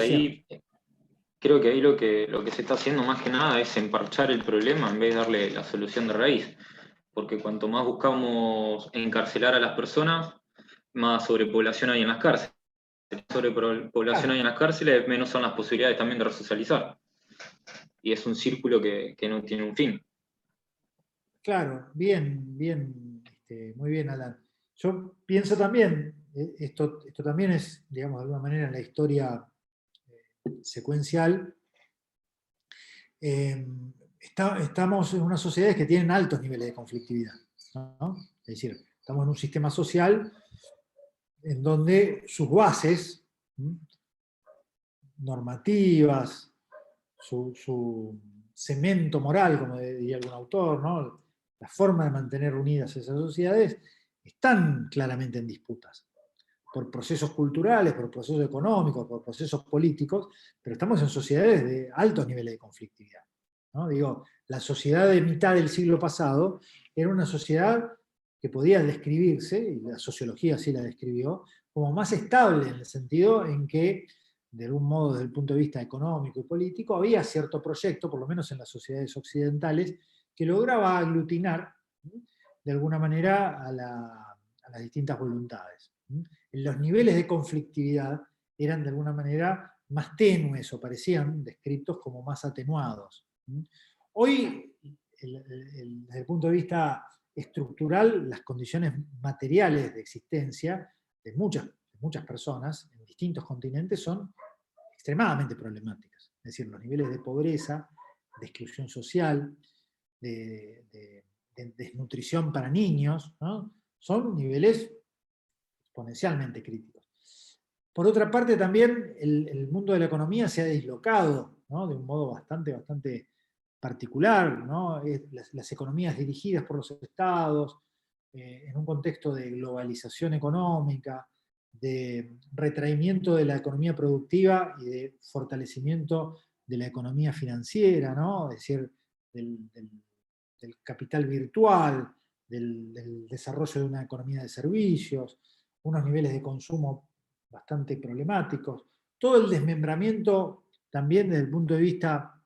ahí lo que se está haciendo más que nada es emparchar el problema en vez de darle la solución de raíz. Porque cuanto más buscamos encarcelar a las personas, más sobrepoblación hay en las cárceles. Sobrepoblación hay en las cárceles, menos son las posibilidades también de resocializar. Y es un círculo que no tiene un fin. Claro, bien, muy bien, Alan. Yo pienso también, esto también es, digamos, de alguna manera en la historia secuencial, estamos en unas sociedades que tienen altos niveles de conflictividad, ¿no? Es decir, estamos en un sistema social en donde sus bases normativas, su cemento moral, como diría algún autor, ¿no? La forma de mantener unidas esas sociedades, están claramente en disputas, por procesos culturales, por procesos económicos, por procesos políticos, pero estamos en sociedades de altos niveles de conflictividad, ¿no? Digo, la sociedad de mitad del siglo pasado era una sociedad que podía describirse, y la sociología así la describió, como más estable en el sentido en que, de algún modo desde el punto de vista económico y político, había cierto proyecto, por lo menos en las sociedades occidentales, que lograba aglutinar, ¿sí?, de alguna manera a las distintas voluntades. Los niveles de conflictividad eran de alguna manera más tenues o parecían descritos como más atenuados. Hoy, desde el punto de vista estructural, las condiciones materiales de existencia de muchas personas en distintos continentes son extremadamente problemáticas. Es decir, los niveles de pobreza, de exclusión social, de desnutrición para niños, ¿no?, son niveles exponencialmente críticos. Por otra parte, también el mundo de la economía se ha dislocado, ¿no?, de un modo bastante particular, ¿no? Las economías dirigidas por los estados, en un contexto de globalización económica, de retraimiento de la economía productiva y de fortalecimiento de la economía financiera, ¿no? Es decir, del capital virtual, del desarrollo de una economía de servicios, unos niveles de consumo bastante problemáticos, todo el desmembramiento también desde el punto de vista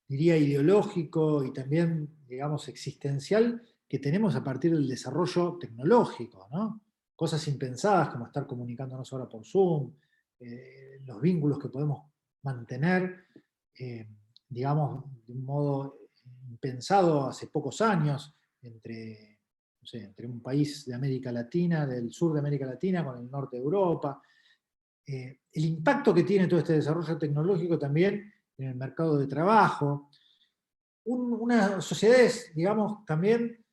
diría ideológico y también, digamos, existencial, que tenemos a partir del desarrollo tecnológico, ¿no? Cosas impensadas como estar comunicándonos ahora por Zoom, los vínculos que podemos mantener, digamos, de un modo impensado hace pocos años, entre un país de América Latina, del sur de América Latina con el norte de Europa. El impacto que tiene todo este desarrollo tecnológico también en el mercado de trabajo. Unas sociedades, digamos, también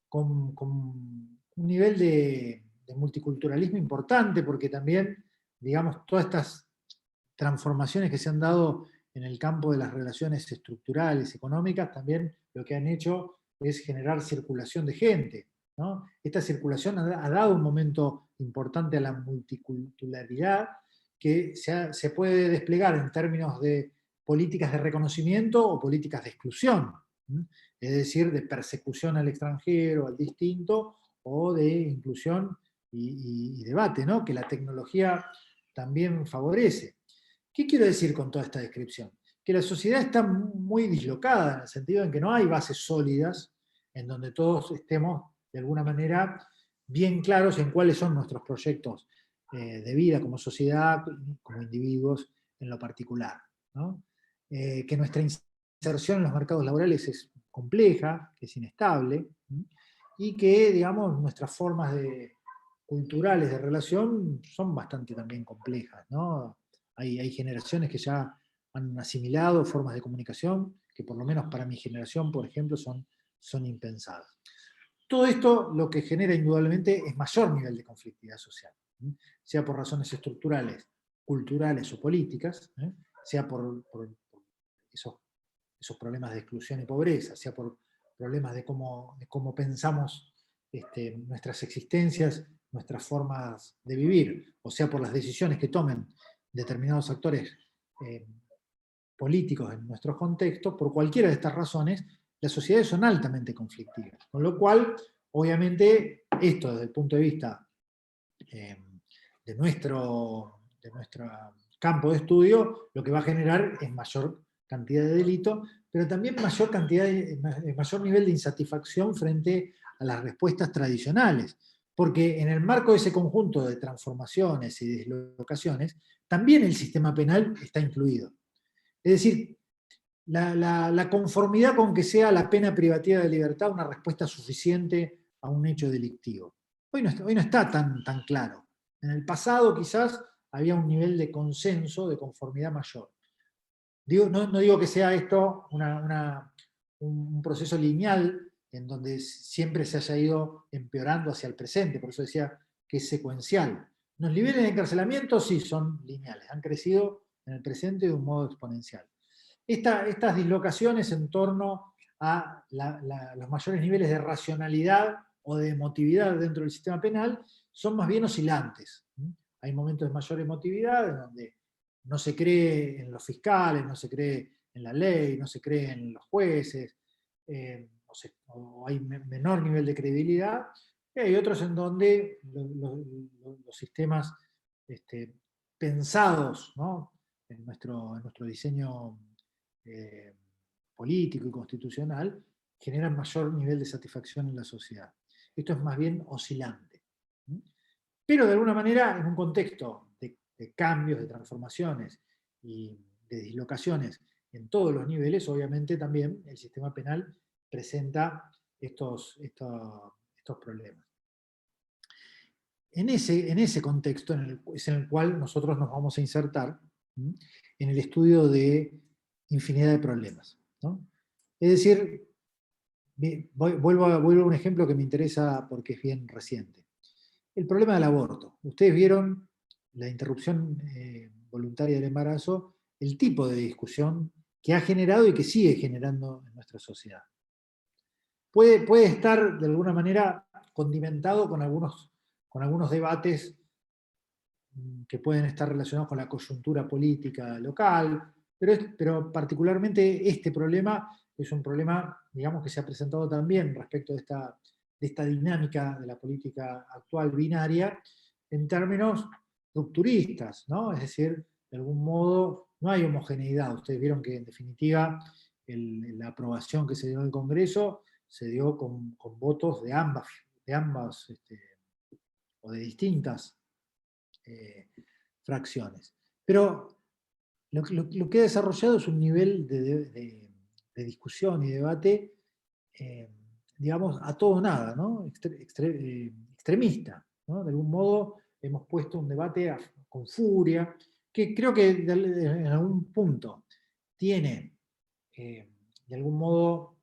con un nivel de multiculturalismo importante, porque también, digamos, todas estas transformaciones que se han dado en el campo de las relaciones estructurales, económicas, también lo que han hecho es generar circulación de gente, ¿no? Esta circulación ha dado un momento importante a la multiculturalidad que se puede desplegar en términos de políticas de reconocimiento o políticas de exclusión, es decir, de persecución al extranjero, al distinto, o de inclusión y debate, ¿no?, que la tecnología también favorece. ¿Qué quiero decir con toda esta descripción? Que la sociedad está muy dislocada, en el sentido en que no hay bases sólidas en donde todos estemos, de alguna manera, bien claros en cuáles son nuestros proyectos de vida como sociedad, como individuos en lo particular, ¿no? Que nuestra inserción en los mercados laborales es compleja, que es inestable, y que, digamos, nuestras formas culturales de relación son bastante también complejas, ¿no? Hay generaciones que ya han asimilado formas de comunicación que por lo menos para mi generación, por ejemplo, son impensadas. Todo esto lo que genera indudablemente es mayor nivel de conflictividad social, sea por razones estructurales, culturales o políticas, sea por esos problemas de exclusión y pobreza, sea por problemas de cómo pensamos nuestras existencias, nuestras formas de vivir, o sea por las decisiones que tomen determinados actores políticos en nuestros contextos. Por cualquiera de estas razones, las sociedades son altamente conflictivas. Con lo cual, obviamente, esto desde el punto de vista de nuestro campo de estudio, lo que va a generar es mayor cantidad de delito, pero también mayor nivel de insatisfacción frente a las respuestas tradicionales. Porque en el marco de ese conjunto de transformaciones y dislocaciones, también el sistema penal está incluido. Es decir, la conformidad con que sea la pena privativa de libertad una respuesta suficiente a un hecho delictivo. Hoy no está tan claro. En el pasado quizás había un nivel de consenso, de conformidad mayor. No digo que sea esto un proceso lineal en donde siempre se haya ido empeorando hacia el presente, por eso decía que es secuencial. Los niveles de encarcelamiento sí son lineales, han crecido en el presente de un modo exponencial. Estas dislocaciones en torno a los mayores niveles de racionalidad o de emotividad dentro del sistema penal son más bien oscilantes. Hay momentos de mayor emotividad en donde no se cree en los fiscales, no se cree en la ley, no se cree en los jueces, o hay menor nivel de credibilidad, y hay otros en donde los sistemas pensados, ¿no?, en nuestro diseño político y constitucional, generan mayor nivel de satisfacción en la sociedad. Esto es más bien oscilante. Pero de alguna manera, en un contexto de cambios, de transformaciones y de dislocaciones en todos los niveles, obviamente también el sistema penal presenta estos problemas. En ese contexto es en el cual nosotros nos vamos a insertar en el estudio de infinidad de problemas, ¿no? Es decir, vuelvo a un ejemplo que me interesa porque es bien reciente. El problema del aborto. Ustedes vieron la interrupción voluntaria del embarazo, el tipo de discusión que ha generado y que sigue generando en nuestra sociedad. Puede estar de alguna manera condimentado con algunos debates que pueden estar relacionados con la coyuntura política local, pero particularmente este problema es un problema, digamos, que se ha presentado también respecto de esta dinámica de la política actual binaria en términos rupturistas, ¿no? Es decir, de algún modo no hay homogeneidad. Ustedes vieron que en definitiva la aprobación que se dio en el Congreso se dio con votos de ambas o de distintas fracciones. Pero lo que ha desarrollado es un nivel de discusión y debate, digamos, a todo o nada, ¿no? Extremista, ¿no? De algún modo hemos puesto un debate con furia, que creo que en algún punto tiene, de algún modo,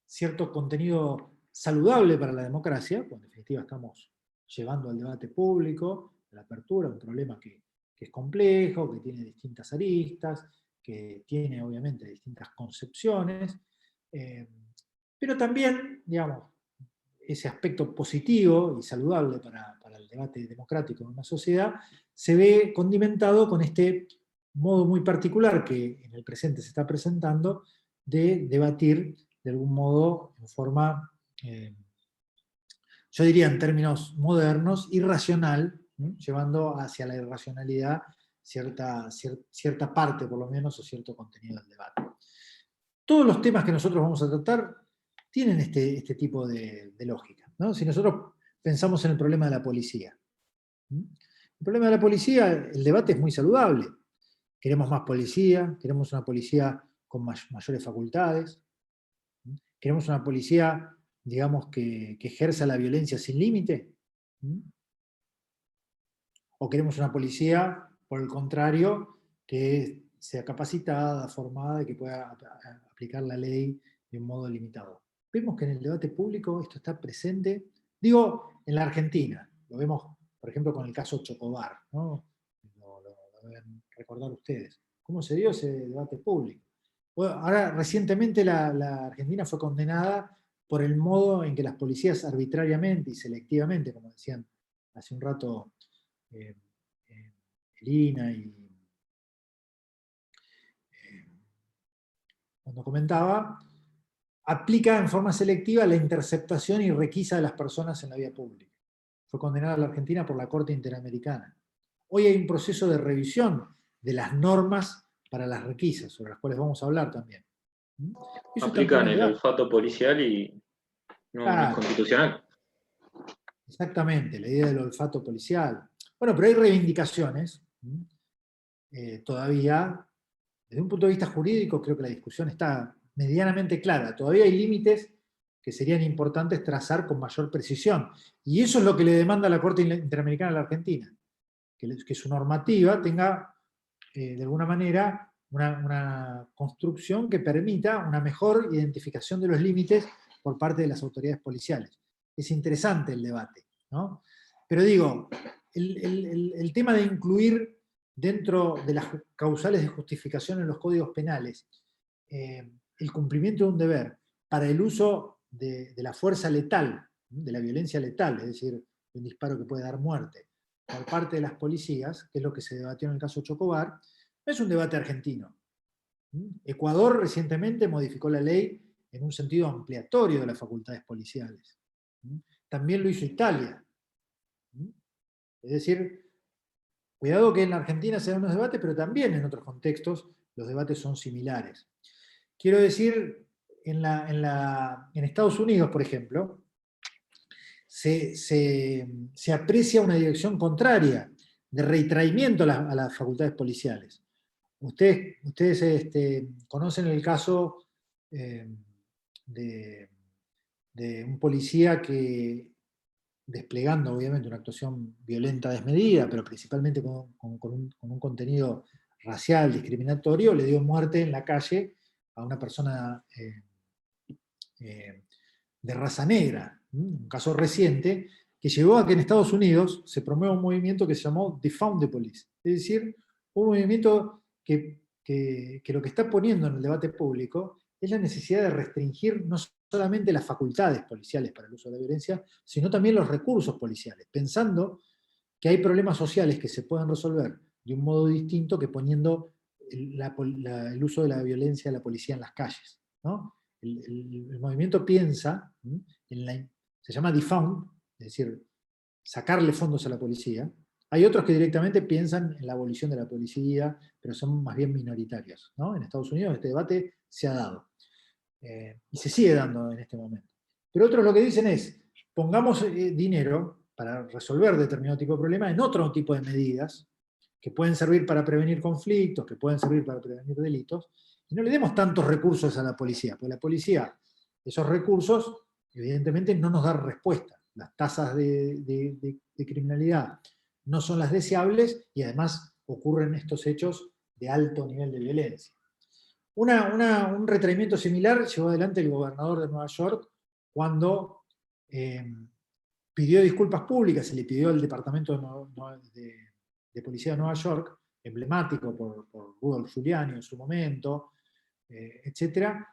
cierto contenido saludable para la democracia, porque en definitiva estamos llevando al debate público, a la apertura, un problema que es complejo, que tiene distintas aristas, que tiene obviamente distintas concepciones, pero también, digamos, ese aspecto positivo y saludable para el debate democrático en una sociedad se ve condimentado con este modo muy particular que en el presente se está presentando de debatir de algún modo en forma, yo diría en términos modernos, irracional, llevando hacia la irracionalidad cierta parte, por lo menos, o cierto contenido del debate. Todos los temas que nosotros vamos a tratar tienen este tipo de lógica, ¿no? Si nosotros pensamos en el problema de la policía. El problema de la policía, el debate es muy saludable. Queremos más policía, queremos una policía con mayores facultades, queremos una policía, digamos, que ejerza la violencia sin límite, o queremos una policía, por el contrario, que sea capacitada, formada y que pueda aplicar la ley de un modo limitado. Vemos que en el debate público esto está presente, digo, en la Argentina, lo vemos, por ejemplo, con el caso Chocobar, ¿no? Lo deben recordar ustedes. ¿Cómo se dio ese debate público? Bueno, ahora, recientemente la Argentina fue condenada por el modo en que las policías arbitrariamente y selectivamente, como decían hace un rato Elina y cuando comentaba, aplica en forma selectiva la interceptación y requisa de las personas en la vía pública. Fue condenada la Argentina por la Corte Interamericana. Hoy hay un proceso de revisión de las normas para las requisas, sobre las cuales vamos a hablar también. Eso aplican el olfato policial y no es constitucional. Exactamente, la idea del olfato policial. Bueno, pero hay reivindicaciones. Todavía, desde un punto de vista jurídico, creo que la discusión está medianamente clara. Todavía hay límites que serían importantes trazar con mayor precisión. Y eso es lo que le demanda la Corte Interamericana a la Argentina. Que su normativa tenga, de alguna manera, una construcción que permita una mejor identificación de los límites por parte de las autoridades policiales. Es interesante el debate. ¿no? Pero digo, el tema de incluir dentro de las causales de justificación en los códigos penales el cumplimiento de un deber para el uso de la fuerza letal, de la violencia letal, es decir, un disparo que puede dar muerte, por parte de las policías, que es lo que se debatió en el caso Chocobar, no es un debate argentino. Ecuador recientemente modificó la ley en un sentido ampliatorio de las facultades policiales. También lo hizo Italia. Es decir, cuidado que en la Argentina se dan unos debates, pero también en otros contextos los debates son similares. Quiero decir, en Estados Unidos, por ejemplo, se aprecia una dirección contraria de retraimiento a las facultades policiales. Ustedes conocen el caso de un policía que, desplegando obviamente una actuación violenta desmedida, pero principalmente con un contenido racial, discriminatorio, le dio muerte en la calle a una persona de raza negra, un caso reciente, que llevó a que en Estados Unidos se promueva un movimiento que se llamó Defund the Police, es decir, un movimiento que lo que está poniendo en el debate público es la necesidad de restringir no solamente las facultades policiales para el uso de la violencia, sino también los recursos policiales, pensando que hay problemas sociales que se pueden resolver de un modo distinto que poniendo el uso de la violencia de la policía en las calles, ¿no? El movimiento piensa, se llama defund, es decir, sacarle fondos a la policía. Hay otros que directamente piensan en la abolición de la policía, pero son más bien minoritarios, ¿no? En Estados Unidos este debate se ha dado. Y se sigue dando en este momento. Pero otros lo que dicen es, pongamos dinero para resolver determinado tipo de problema en otro tipo de medidas que pueden servir para prevenir conflictos, que pueden servir para prevenir delitos, y no le demos tantos recursos a la policía, porque la policía, esos recursos, evidentemente no nos dan respuesta. Las tasas de criminalidad no son las deseables y además ocurren estos hechos de alto nivel de violencia. Un retraimiento similar llevó adelante el gobernador de Nueva York cuando pidió disculpas públicas, se le pidió al Departamento de Policía de Nueva York, emblemático por Rudolph Giuliani en su momento, etcétera,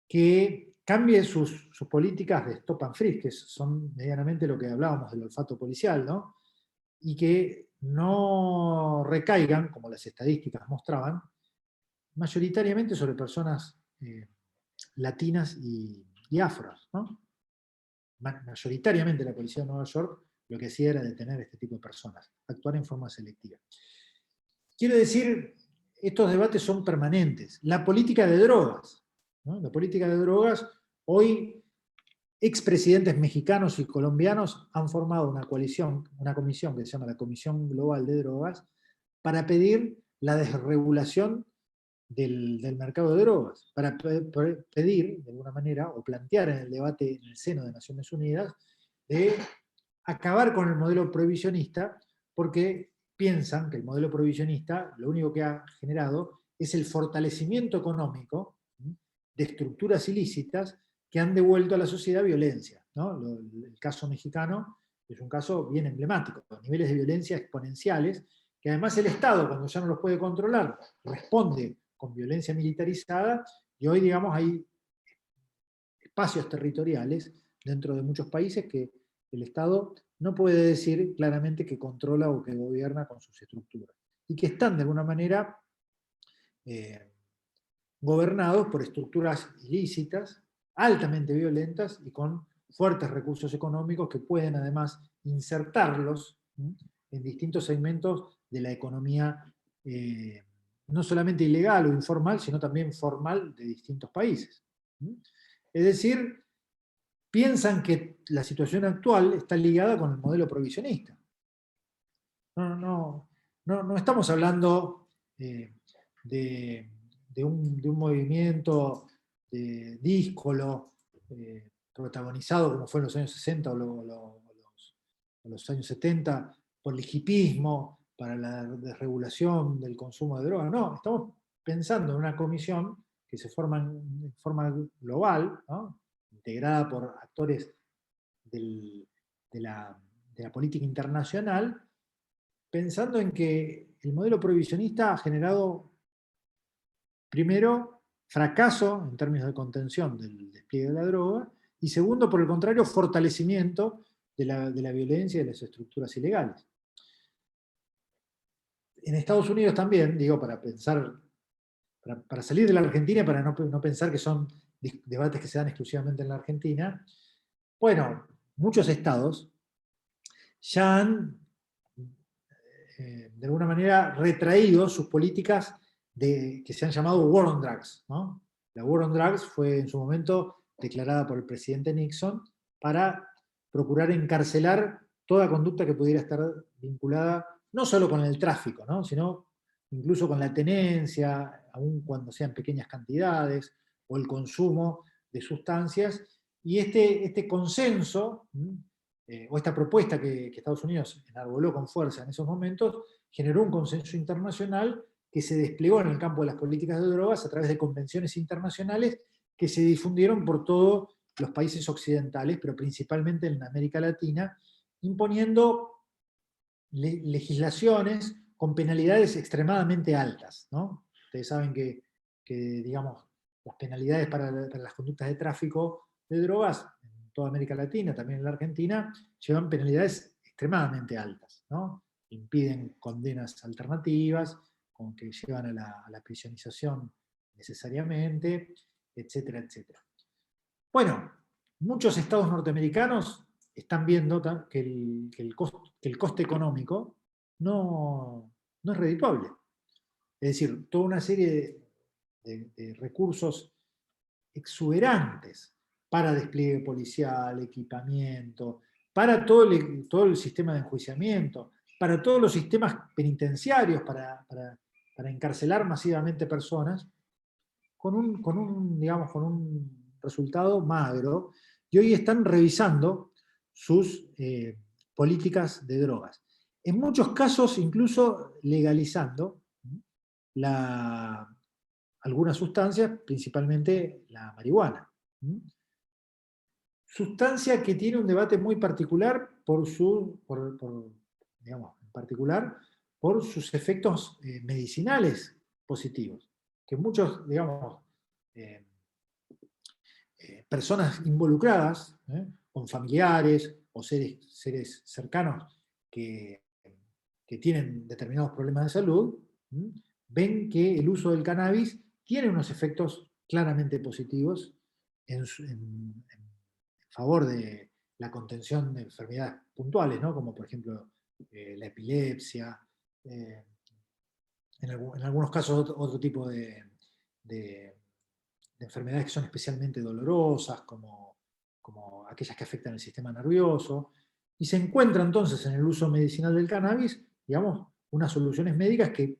que cambie sus políticas de stop and frisk, que son medianamente lo que hablábamos del olfato policial, ¿no? Y que no recaigan, como las estadísticas mostraban, mayoritariamente sobre personas latinas y afros, ¿no? Mayoritariamente la policía de Nueva York lo que hacía era detener este tipo de personas, actuar en forma selectiva. Quiero decir, estos debates son permanentes. La política de drogas, ¿no? La política de drogas, hoy expresidentes mexicanos y colombianos han formado una coalición, una comisión que se llama la Comisión Global de Drogas, para pedir la desregulación del mercado de drogas, para pedir, de alguna manera, o plantear en el debate en el seno de Naciones Unidas, de acabar con el modelo prohibicionista, porque piensan que el modelo prohibicionista lo único que ha generado es el fortalecimiento económico de estructuras ilícitas que han devuelto a la sociedad violencia, ¿no? El caso mexicano es un caso bien emblemático, con niveles de violencia exponenciales, que además el Estado, cuando ya no los puede controlar, responde con violencia militarizada, y hoy, digamos, hay espacios territoriales dentro de muchos países que el Estado no puede decir claramente que controla o que gobierna con sus estructuras, y que están de alguna manera gobernados por estructuras ilícitas, altamente violentas y con fuertes recursos económicos que pueden además insertarlos en distintos segmentos de la economía no solamente ilegal o informal, sino también formal de distintos países. Es decir, piensan que la situación actual está ligada con el modelo prohibicionista. No estamos hablando de un movimiento díscolo protagonizado, como fue en los años 60 o los años 70, por el hipismo, para la desregulación del consumo de drogas. No, estamos pensando en una comisión que se forma en forma global, ¿no? Integrada por actores de la política internacional, pensando en que el modelo prohibicionista ha generado, primero, fracaso en términos de contención del despliegue de la droga, y segundo, por el contrario, fortalecimiento de la violencia y de las estructuras ilegales. En Estados Unidos también, digo, para pensar, para salir de la Argentina, para no pensar que son debates que se dan exclusivamente en la Argentina, bueno, muchos estados ya han, de alguna manera, retraído sus políticas que se han llamado War on Drugs, ¿no? La War on Drugs fue en su momento declarada por el presidente Nixon para procurar encarcelar toda conducta que pudiera estar vinculada no solo con el tráfico, ¿no? Sino incluso con la tenencia, aun cuando sean pequeñas cantidades, o el consumo de sustancias. Y este consenso, o esta propuesta que Estados Unidos enarboló con fuerza en esos momentos, generó un consenso internacional que se desplegó en el campo de las políticas de drogas a través de convenciones internacionales que se difundieron por todos los países occidentales, pero principalmente en América Latina, imponiendo legislaciones con penalidades extremadamente altas, ¿no? Ustedes saben que digamos, las penalidades para las conductas de tráfico de drogas en toda América Latina, también en la Argentina, llevan penalidades extremadamente altas, ¿no? Impiden condenas alternativas, como que llevan a la prisionización necesariamente, etcétera, etcétera. Bueno, muchos estados norteamericanos están viendo que el coste económico no es redituable. Es decir, toda una serie de recursos exuberantes para despliegue policial, equipamiento, para todo el sistema de enjuiciamiento, para todos los sistemas penitenciarios, para encarcelar masivamente personas, con un resultado magro, y hoy están revisando sus políticas de drogas. En muchos casos, incluso legalizando algunas sustancias, principalmente la marihuana. Sustancia que tiene un debate muy particular en particular por sus efectos medicinales positivos, que muchos, digamos, personas involucradas, con familiares o seres cercanos que tienen determinados problemas de salud, ven que el uso del cannabis tiene unos efectos claramente positivos en favor de la contención de enfermedades puntuales, ¿no? Como por ejemplo la epilepsia, en algunos casos otro tipo de enfermedades que son especialmente dolorosas, como aquellas que afectan el sistema nervioso, y se encuentra entonces en el uso medicinal del cannabis, digamos, unas soluciones médicas que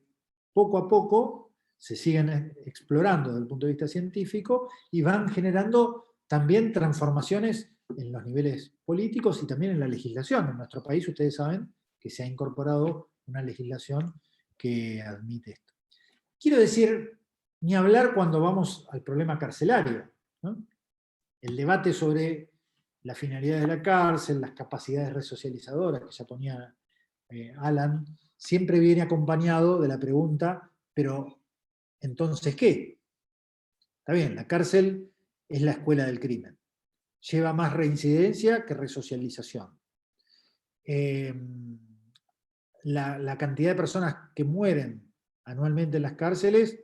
poco a poco se siguen explorando desde el punto de vista científico y van generando también transformaciones en los niveles políticos y también en la legislación. En nuestro país ustedes saben que se ha incorporado una legislación que admite esto. Quiero decir, ni hablar cuando vamos al problema carcelario, ¿no? El debate sobre la finalidad de la cárcel, las capacidades resocializadoras que ya ponía Alan, siempre viene acompañado de la pregunta, pero ¿entonces qué? Está bien, la cárcel es la escuela del crimen. Lleva más reincidencia que resocialización. La cantidad de personas que mueren anualmente en las cárceles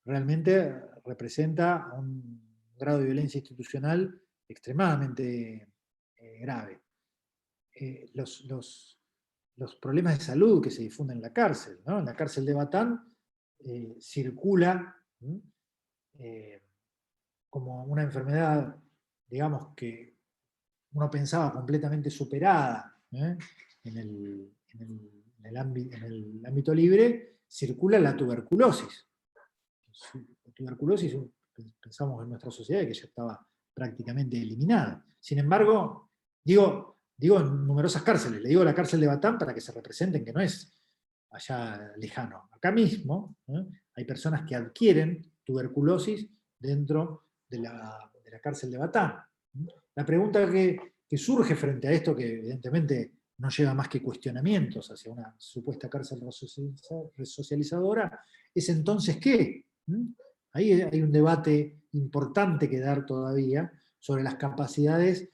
realmente representa un grado de violencia institucional extremadamente grave. Los problemas de salud que se difunden en la cárcel, ¿no? En la cárcel de Batán circula como una enfermedad, digamos, que uno pensaba completamente superada en el ámbito libre, circula la tuberculosis. La tuberculosis, pensamos en nuestra sociedad que ya estaba prácticamente eliminada. Sin embargo, digo en numerosas cárceles, le digo la cárcel de Batán para que se representen que no es allá lejano. Acá mismo hay personas que adquieren tuberculosis dentro de la cárcel de Batán. La pregunta que que surge frente a esto, que evidentemente no lleva más que cuestionamientos hacia una supuesta cárcel resocializadora, es entonces ¿qué? Ahí hay un debate importante que dar todavía sobre las capacidades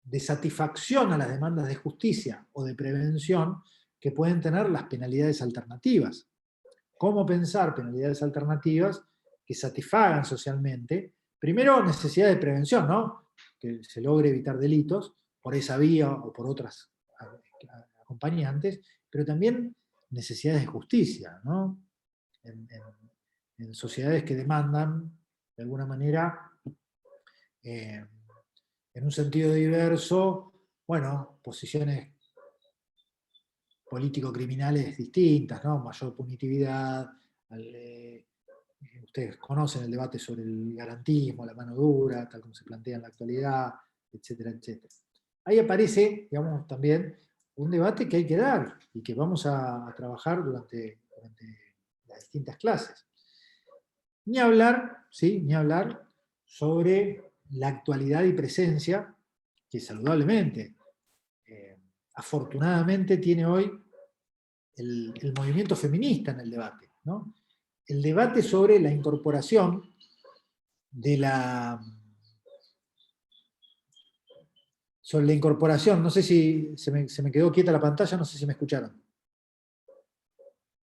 de satisfacción a las demandas de justicia o de prevención que pueden tener las penalidades alternativas. ¿Cómo pensar penalidades alternativas que satisfagan socialmente? Primero, necesidad de prevención, ¿no? Que se logre evitar delitos por esa vía o por otras acompañantes, pero también necesidades de justicia, ¿no? En sociedades que demandan, de alguna manera, en un sentido diverso, bueno, posiciones político-criminales distintas, ¿no? Mayor punitividad, ustedes conocen el debate sobre el garantismo, la mano dura, tal como se plantea en la actualidad, etcétera, etcétera. Ahí aparece, digamos, también un debate que hay que dar y que vamos a trabajar durante las distintas clases. Ni hablar, ¿sí? Ni hablar sobre la actualidad y presencia que saludablemente, afortunadamente, tiene hoy el movimiento feminista en el debate, ¿no? El debate sobre la incorporación de sobre la incorporación, no sé si se me quedó quieta la pantalla, no sé si me escucharon.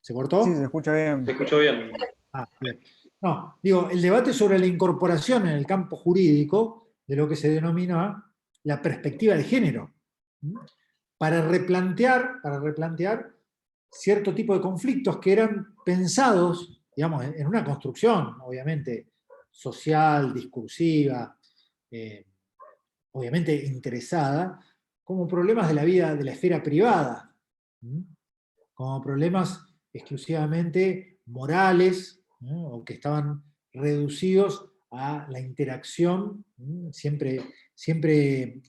¿Se cortó? Sí, se escucha bien. Se escuchó bien. Ah, bien. No, digo, el debate sobre la incorporación en el campo jurídico de lo que se denomina la perspectiva de género, para replantear cierto tipo de conflictos que eran pensados, digamos, en una construcción, obviamente, social, discursiva, obviamente interesada, como problemas de la vida, de la esfera privada, como problemas exclusivamente morales, ¿no? O que estaban reducidos a la interacción, siempre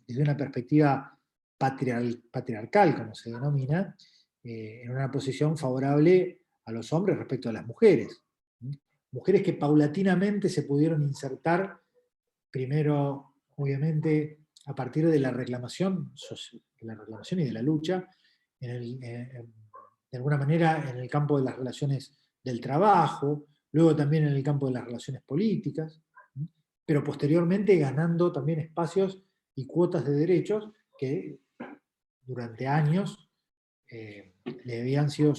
desde una perspectiva patriarcal, como se denomina, en una posición favorable a los hombres respecto a las mujeres. Mujeres que paulatinamente se pudieron insertar, primero, obviamente, a partir de la reclamación y de la lucha, de alguna manera en el campo de las relaciones del trabajo, luego también en el campo de las relaciones políticas, pero posteriormente ganando también espacios y cuotas de derechos que durante años le habían sido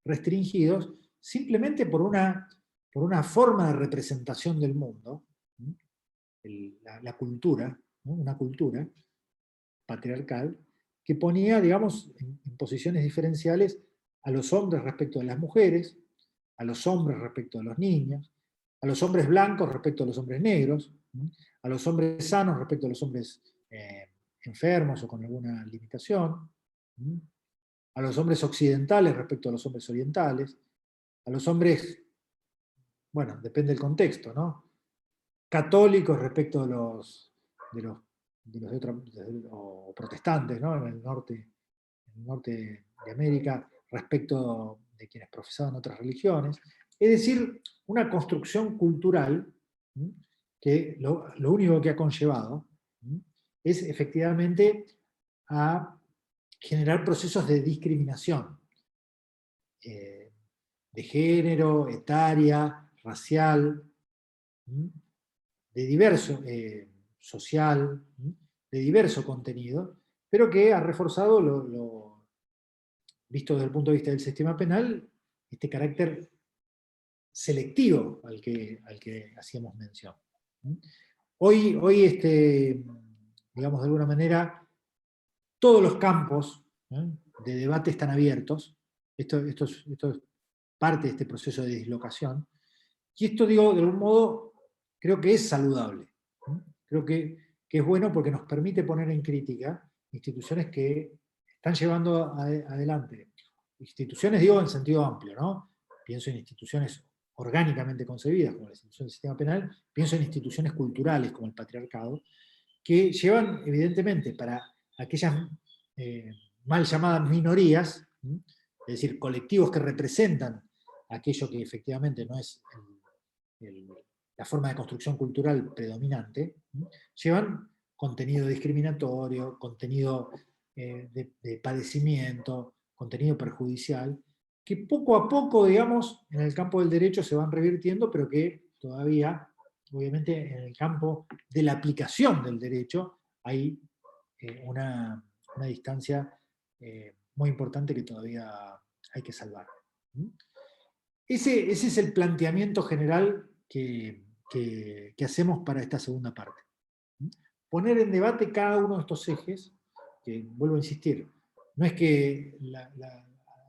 restringidos simplemente por una forma de representación del mundo, la cultura, ¿no? Una cultura patriarcal que ponía, digamos, en posiciones diferenciales a los hombres respecto de las mujeres, a los hombres respecto de los niños, a los hombres blancos respecto a los hombres negros, a los hombres sanos respecto a los hombres enfermos o con alguna limitación, a los hombres occidentales respecto a los hombres orientales, a los hombres, bueno, depende del contexto, ¿no? Católicos respecto o protestantes, ¿no? En el norte de América, respecto de quienes profesaban otras religiones. Es decir, una construcción cultural que lo único que ha conllevado es efectivamente a generar procesos de discriminación de género, etaria, racial, de diverso social, de diverso contenido, pero que ha reforzado, visto desde el punto de vista del sistema penal, este carácter selectivo al que hacíamos mención. Hoy digamos de alguna manera, todos los campos de debate están abiertos. Esto es parte de este proceso de dislocación. Y esto, digo, de algún modo, creo que es saludable. Creo que es bueno porque nos permite poner en crítica instituciones que están llevando adelante. Instituciones, digo, en sentido amplio, ¿no? Pienso en instituciones orgánicamente concebidas, como la institución del sistema penal, pienso en instituciones culturales, como el patriarcado, que llevan, evidentemente, para aquellas mal llamadas minorías, es decir, colectivos que representan aquello que efectivamente no es la forma de construcción cultural predominante, llevan contenido discriminatorio, contenido de padecimiento, contenido perjudicial, que poco a poco, digamos, en el campo del derecho se van revirtiendo, pero que todavía, obviamente, en el campo de la aplicación del derecho hay una distancia muy importante que todavía hay que salvar. Ese es el planteamiento general que hacemos para esta segunda parte. Poner en debate cada uno de estos ejes, que vuelvo a insistir, no es que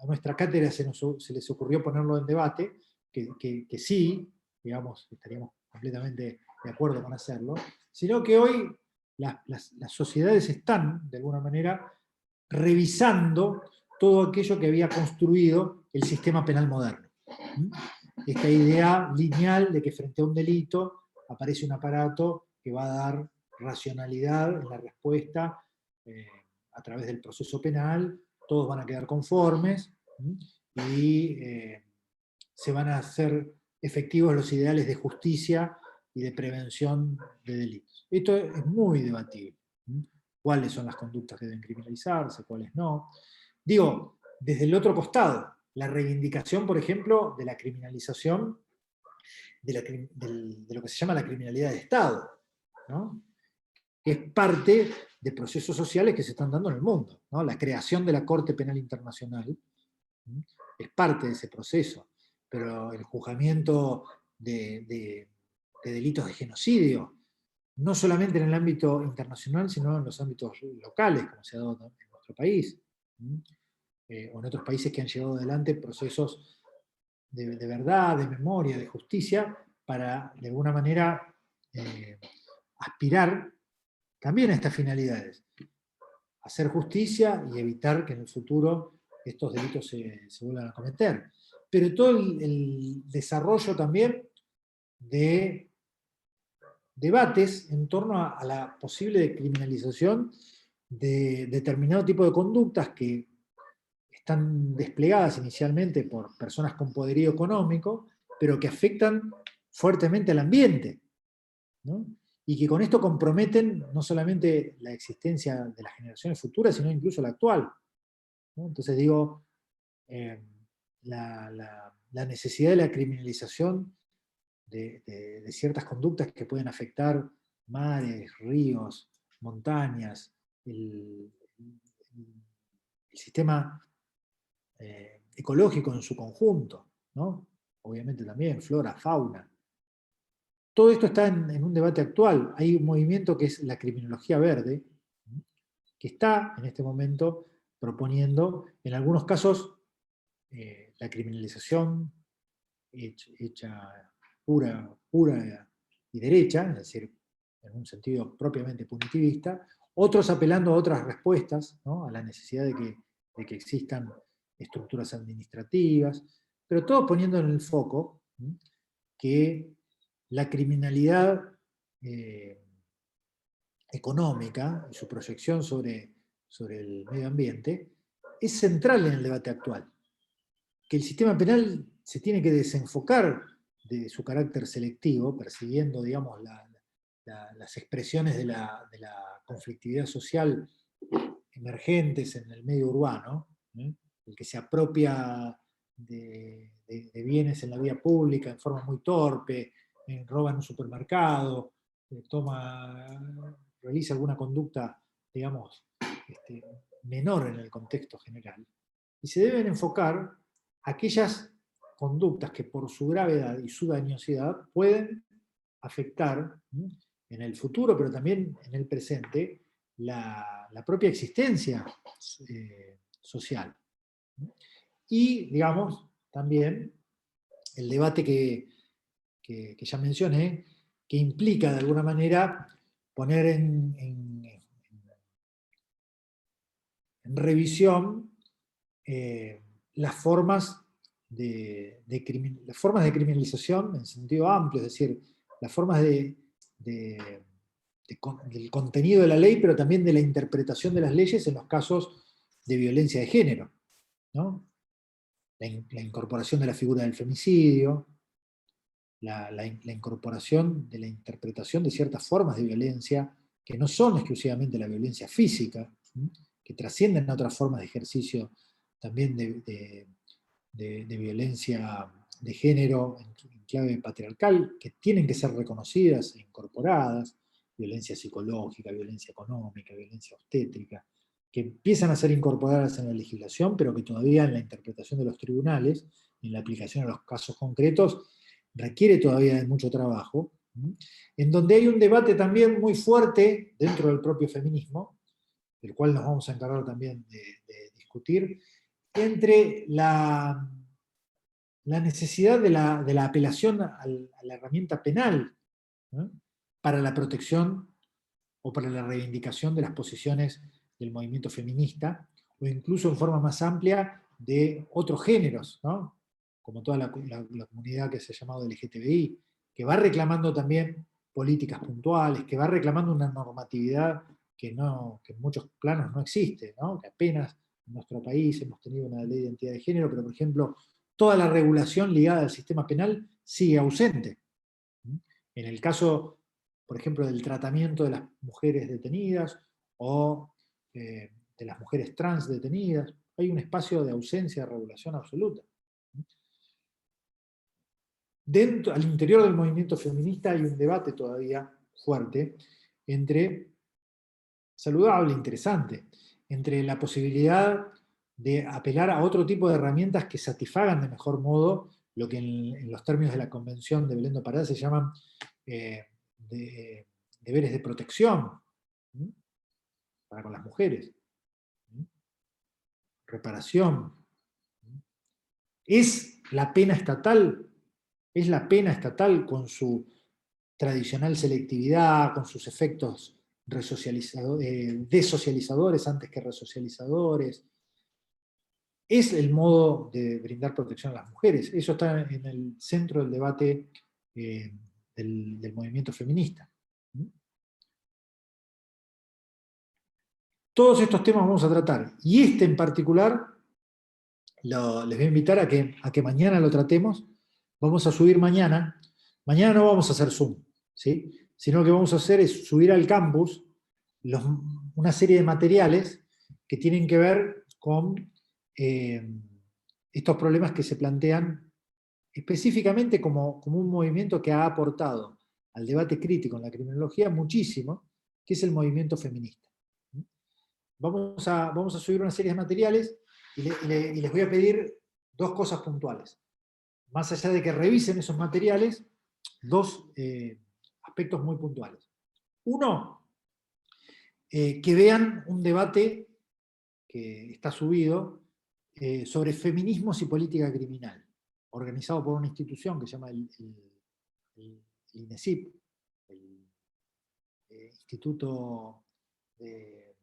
a nuestra cátedra se les ocurrió ponerlo en debate, que sí, digamos, estaríamos completamente de acuerdo con hacerlo, sino que hoy las sociedades están, de alguna manera, revisando todo aquello que había construido el sistema penal moderno. Esta idea lineal de que frente a un delito aparece un aparato que va a dar racionalidad en la respuesta a través del proceso penal, todos van a quedar conformes y se van a hacer efectivos los ideales de justicia y de prevención de delitos. Esto es muy debatible. ¿Cuáles son las conductas que deben criminalizarse? ¿Cuáles no? Digo, desde el otro costado, la reivindicación, por ejemplo, de la criminalización de lo que se llama la criminalidad de Estado, ¿no? Que es parte de procesos sociales que se están dando en el mundo, ¿no? La creación de la Corte Penal Internacional es parte de ese proceso, pero el juzgamiento de delitos de genocidio, no solamente en el ámbito internacional, sino en los ámbitos locales, como se ha dado en nuestro país, o en otros países que han llevado adelante procesos de verdad, de memoria, de justicia, para, de alguna manera, aspirar también a estas finalidades. Hacer justicia y evitar que en el futuro estos delitos se vuelvan a cometer. Pero todo el desarrollo también de debates en torno a la posible criminalización de determinado tipo de conductas que están desplegadas inicialmente por personas con poderío económico, pero que afectan fuertemente al ambiente, ¿no? Y que con esto comprometen no solamente la existencia de las generaciones futuras, sino incluso la actual, ¿no? Entonces digo, la necesidad de la criminalización de ciertas conductas que pueden afectar mares, ríos, montañas, el sistema ecológico en su conjunto, ¿no? Obviamente también, flora, fauna. Todo esto está en un debate actual. Hay un movimiento que es la criminología verde, que está en este momento proponiendo, en algunos casos, la criminalización hecha pura y derecha, es decir, en un sentido propiamente punitivista, otros apelando a otras respuestas, ¿no? A la necesidad de que existan estructuras administrativas, pero todos poniendo en el foco que la criminalidad económica y su proyección sobre el medio ambiente es central en el debate actual. Que el sistema penal se tiene que desenfocar de su carácter selectivo, persiguiendo, digamos, las expresiones de la conflictividad social emergentes en el medio urbano, el que se apropia de bienes en la vía pública en forma muy torpe, roba en un supermercado, realiza alguna conducta, digamos, menor en el contexto general. Y se deben enfocar aquellas conductas que por su gravedad y su dañosidad pueden afectar en el futuro, pero también en el presente, la propia existencia social. Y, digamos, también el debate que ya mencioné, que implica de alguna manera poner en revisión las formas de criminalización en sentido amplio, es decir, las formas del contenido de la ley, pero también de la interpretación de las leyes en los casos de violencia de género, ¿no? La incorporación de la figura del femicidio, la incorporación de la interpretación de ciertas formas de violencia que no son exclusivamente la violencia física, que trascienden a otras formas de ejercicio también de violencia de género en clave patriarcal, que tienen que ser reconocidas e incorporadas, violencia psicológica, violencia económica, violencia obstétrica, que empiezan a ser incorporadas en la legislación, pero que todavía en la interpretación de los tribunales, en la aplicación a los casos concretos, requiere todavía de mucho trabajo, en donde hay un debate también muy fuerte dentro del propio feminismo, del cual nos vamos a encargar también de discutir, entre la necesidad de la apelación a la herramienta penal, ¿no?, para la protección o para la reivindicación de las posiciones del movimiento feminista, o incluso en forma más amplia de otros géneros, ¿no?, como toda la comunidad que se ha llamado LGTBI, que va reclamando también políticas puntuales, que va reclamando una normatividad que en muchos planos no existe, ¿no?, que apenas en nuestro país hemos tenido una ley de identidad de género, pero por ejemplo, toda la regulación ligada al sistema penal sigue ausente. En el caso, por ejemplo, del tratamiento de las mujeres detenidas o de las mujeres trans detenidas, hay un espacio de ausencia de regulación absoluta. Al interior del movimiento feminista hay un debate todavía fuerte saludable, interesante, entre la posibilidad de apelar a otro tipo de herramientas que satisfagan de mejor modo lo que en los términos de la Convención de Belén do Pará se llaman deberes de protección para con las mujeres, reparación. ¿Es la pena estatal con su tradicional selectividad, con sus efectos desocializadores antes que resocializadores? Es el modo de brindar protección a las mujeres. Eso está en el centro del debate del movimiento feminista. Todos estos temas vamos a tratar, y este en particular les voy a invitar a que mañana lo tratemos. Vamos a subir mañana no vamos a hacer Zoom, ¿sí?, sino que vamos a hacer es subir al campus una serie de materiales que tienen que ver con estos problemas que se plantean específicamente como un movimiento que ha aportado al debate crítico en la criminología muchísimo, que es el movimiento feminista. Vamos a subir una serie de materiales y les voy a pedir dos cosas puntuales. Más allá de que revisen esos materiales, dos aspectos muy puntuales. Uno, que vean un debate que está subido sobre feminismos y política criminal, organizado por una institución que se llama el INESIP, el Instituto de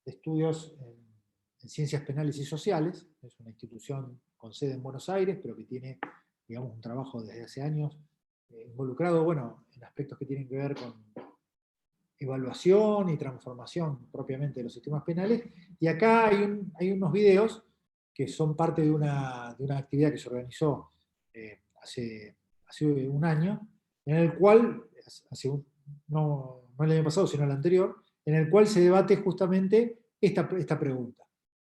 Estudios en Ciencias Penales y Sociales. Es una institución con sede en Buenos Aires, pero que tiene, digamos, un trabajo desde hace años involucrado, bueno, en aspectos que tienen que ver con evaluación y transformación propiamente de los sistemas penales. Y acá hay unos videos que son parte de una actividad que se organizó hace un año, en el cual, no el año pasado, sino el anterior, en el cual se debate justamente esta pregunta.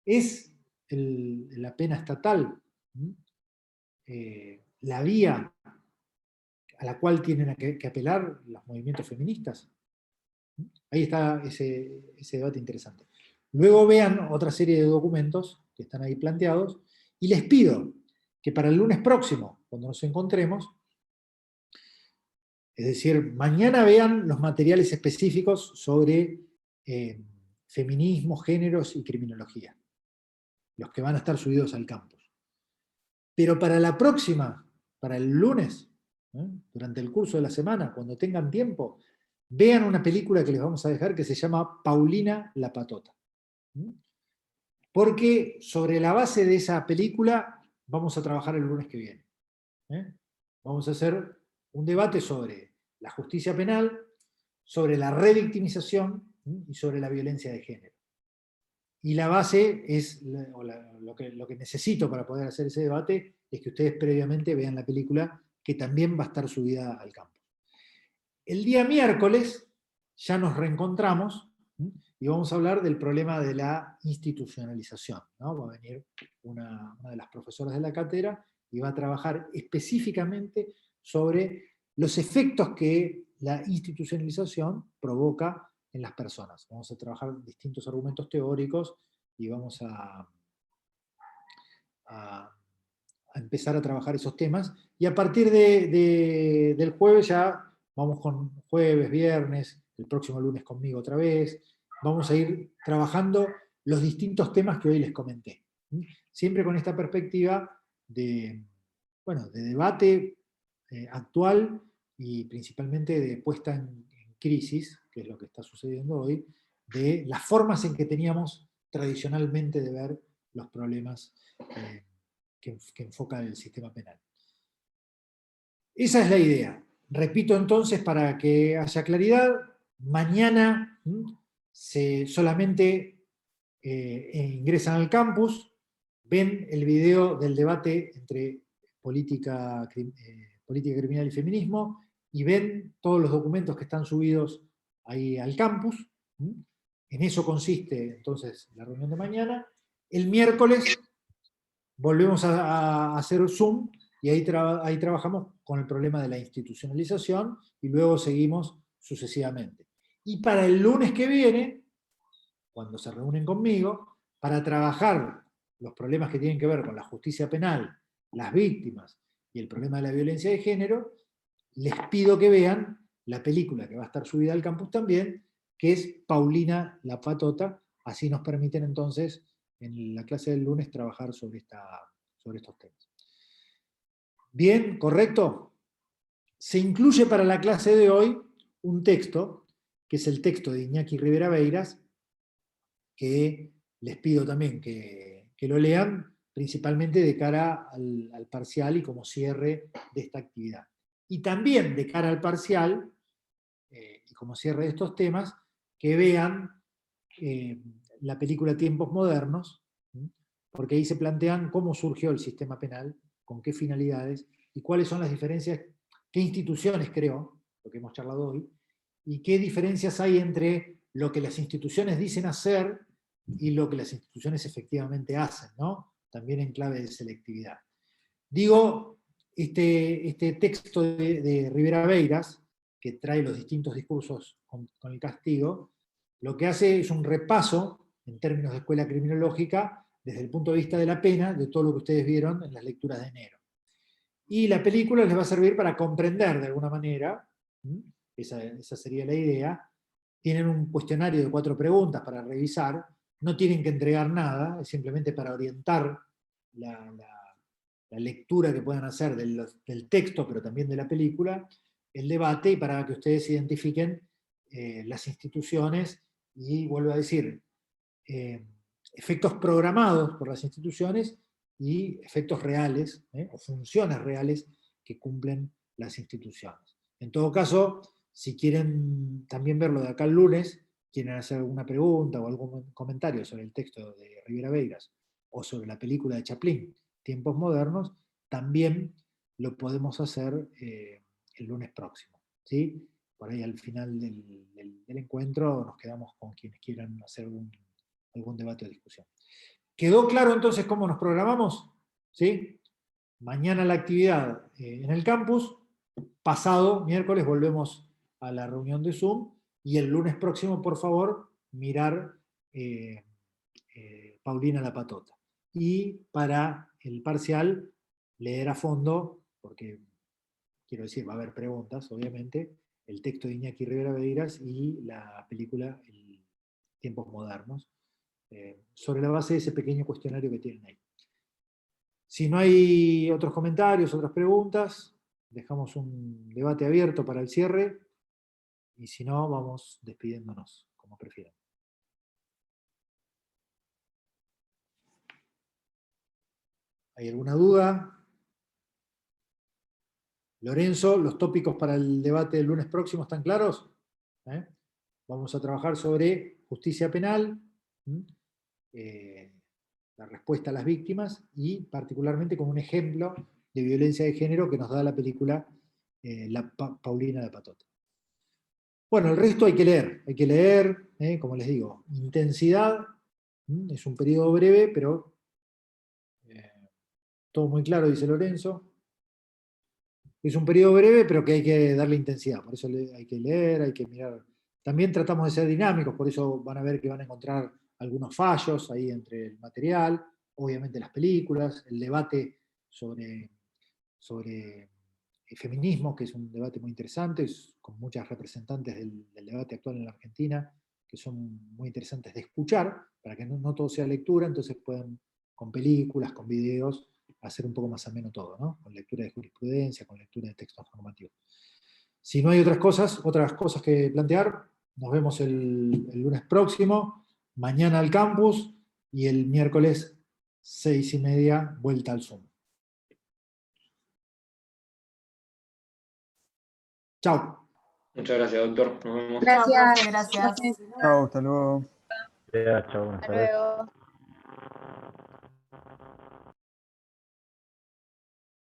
¿Es la pena estatal la vía a la cual tienen que apelar los movimientos feministas? Ahí está ese debate interesante. Luego vean otra serie de documentos que están ahí planteados, y les pido que para el lunes próximo, cuando nos encontremos, es decir, mañana vean los materiales específicos sobre feminismo, géneros y criminología, los que van a estar subidos al campus. Pero para la próxima, para el lunes, durante el curso de la semana, cuando tengan tiempo, vean una película que les vamos a dejar que se llama Paulina la Patota. Porque sobre la base de esa película vamos a trabajar el lunes que viene. Vamos a hacer un debate sobre la justicia penal, sobre la revictimización y sobre la violencia de género. Y la base es, lo que necesito para poder hacer ese debate, es que ustedes previamente vean la película, que también va a estar subida al campus. El día miércoles ya nos reencontramos y vamos a hablar del problema de la institucionalización, ¿no? Va a venir una de las profesoras de la cátedra y va a trabajar específicamente sobre los efectos que la institucionalización provoca en las personas. Vamos a trabajar distintos argumentos teóricos y vamos a empezar a trabajar esos temas. Y a partir del jueves ya vamos con jueves, viernes, el próximo lunes conmigo otra vez. Vamos a ir trabajando los distintos temas que hoy les comenté. Siempre con esta perspectiva de debate actual y principalmente de puesta en crisis, que es lo que está sucediendo hoy, de las formas en que teníamos tradicionalmente de ver los problemas que enfoca el sistema penal. Esa es la idea. Repito entonces, para que haya claridad, mañana solamente ingresan al campus, ven el video del debate entre política criminal y feminismo, y ven todos los documentos que están subidos ahí al campus. En eso consiste entonces la reunión de mañana. El miércoles volvemos a hacer Zoom y ahí trabajamos con el problema de la institucionalización y luego seguimos sucesivamente. Y para el lunes que viene, cuando se reúnen conmigo, para trabajar los problemas que tienen que ver con la justicia penal, las víctimas y el problema de la violencia de género, les pido que vean la película que va a estar subida al campus también, que es Paulina la Patota. Así nos permiten entonces en la clase del lunes trabajar sobre estos temas. Bien, ¿correcto? Se incluye para la clase de hoy un texto, que es el texto de Iñaki Rivera Beiras, que les pido también que lo lean, principalmente de cara al parcial y como cierre de esta actividad. Y también de cara al parcial, y como cierre de estos temas, que vean la película Tiempos Modernos, porque ahí se plantean cómo surgió el sistema penal, con qué finalidades, y cuáles son las diferencias, qué instituciones creó, lo que hemos charlado hoy, y qué diferencias hay entre lo que las instituciones dicen hacer y lo que las instituciones efectivamente hacen, ¿no? También en clave de selectividad. Digo, este texto de Rivera Beiras, que trae los distintos discursos con el castigo, lo que hace es un repaso, en términos de escuela criminológica, desde el punto de vista de la pena, de todo lo que ustedes vieron en las lecturas de enero. Y la película les va a servir para comprender de alguna manera, esa sería la idea. Tienen un cuestionario de 4 preguntas para revisar, no tienen que entregar nada, es simplemente para orientar la lectura que puedan hacer del texto, pero también de la película, el debate, y para que ustedes identifiquen las instituciones, y vuelvo a decir, efectos programados por las instituciones y efectos reales, o funciones reales que cumplen las instituciones. En todo caso, si quieren también verlo de acá el lunes, quieren hacer alguna pregunta o algún comentario sobre el texto de Rivera Beiras o sobre la película de Chaplin, Tiempos Modernos, también lo podemos hacer el lunes próximo, ¿sí? Por ahí al final del encuentro nos quedamos con quienes quieran hacer algún debate o discusión. ¿Quedó claro entonces cómo nos programamos? ¿Sí? Mañana la actividad en el campus, pasado miércoles volvemos a la reunión de Zoom, y el lunes próximo, por favor, mirar Paulina la Patota. Y para el parcial, leer a fondo, porque quiero decir, va a haber preguntas, obviamente, el texto de Iñaki Rivera Beiras y la película Tiempos Modernos, sobre la base de ese pequeño cuestionario que tienen ahí. Si no hay otros comentarios, otras preguntas, dejamos un debate abierto para el cierre, y si no, vamos despidiéndonos, como prefieran. ¿Hay alguna duda? Lorenzo, ¿los tópicos para el debate del lunes próximo están claros? Vamos a trabajar sobre justicia penal, la respuesta a las víctimas, y particularmente con un ejemplo de violencia de género que nos da la película Paulina la Patota. Bueno, el resto hay que leer, como les digo, intensidad, es un periodo breve, pero todo muy claro, dice Lorenzo. Es un periodo breve, pero que hay que darle intensidad, por eso hay que leer, hay que mirar. También tratamos de ser dinámicos, por eso van a ver que van a encontrar algunos fallos ahí entre el material, obviamente las películas, el debate sobre feminismo, que es un debate muy interesante, con muchas representantes del debate actual en la Argentina, que son muy interesantes de escuchar, para que no todo sea lectura, entonces pueden, con películas, con videos, hacer un poco más ameno todo, ¿no? Con lectura de jurisprudencia, con lectura de textos normativos. Si no hay otras cosas que plantear, nos vemos el lunes próximo, mañana al campus, y el miércoles 6:30, vuelta al Zoom. Chao. Muchas gracias, doctor. Nos vemos. Gracias. Gracias. Gracias. Chao, hasta luego. Chao, buenas Hasta tardes. luego.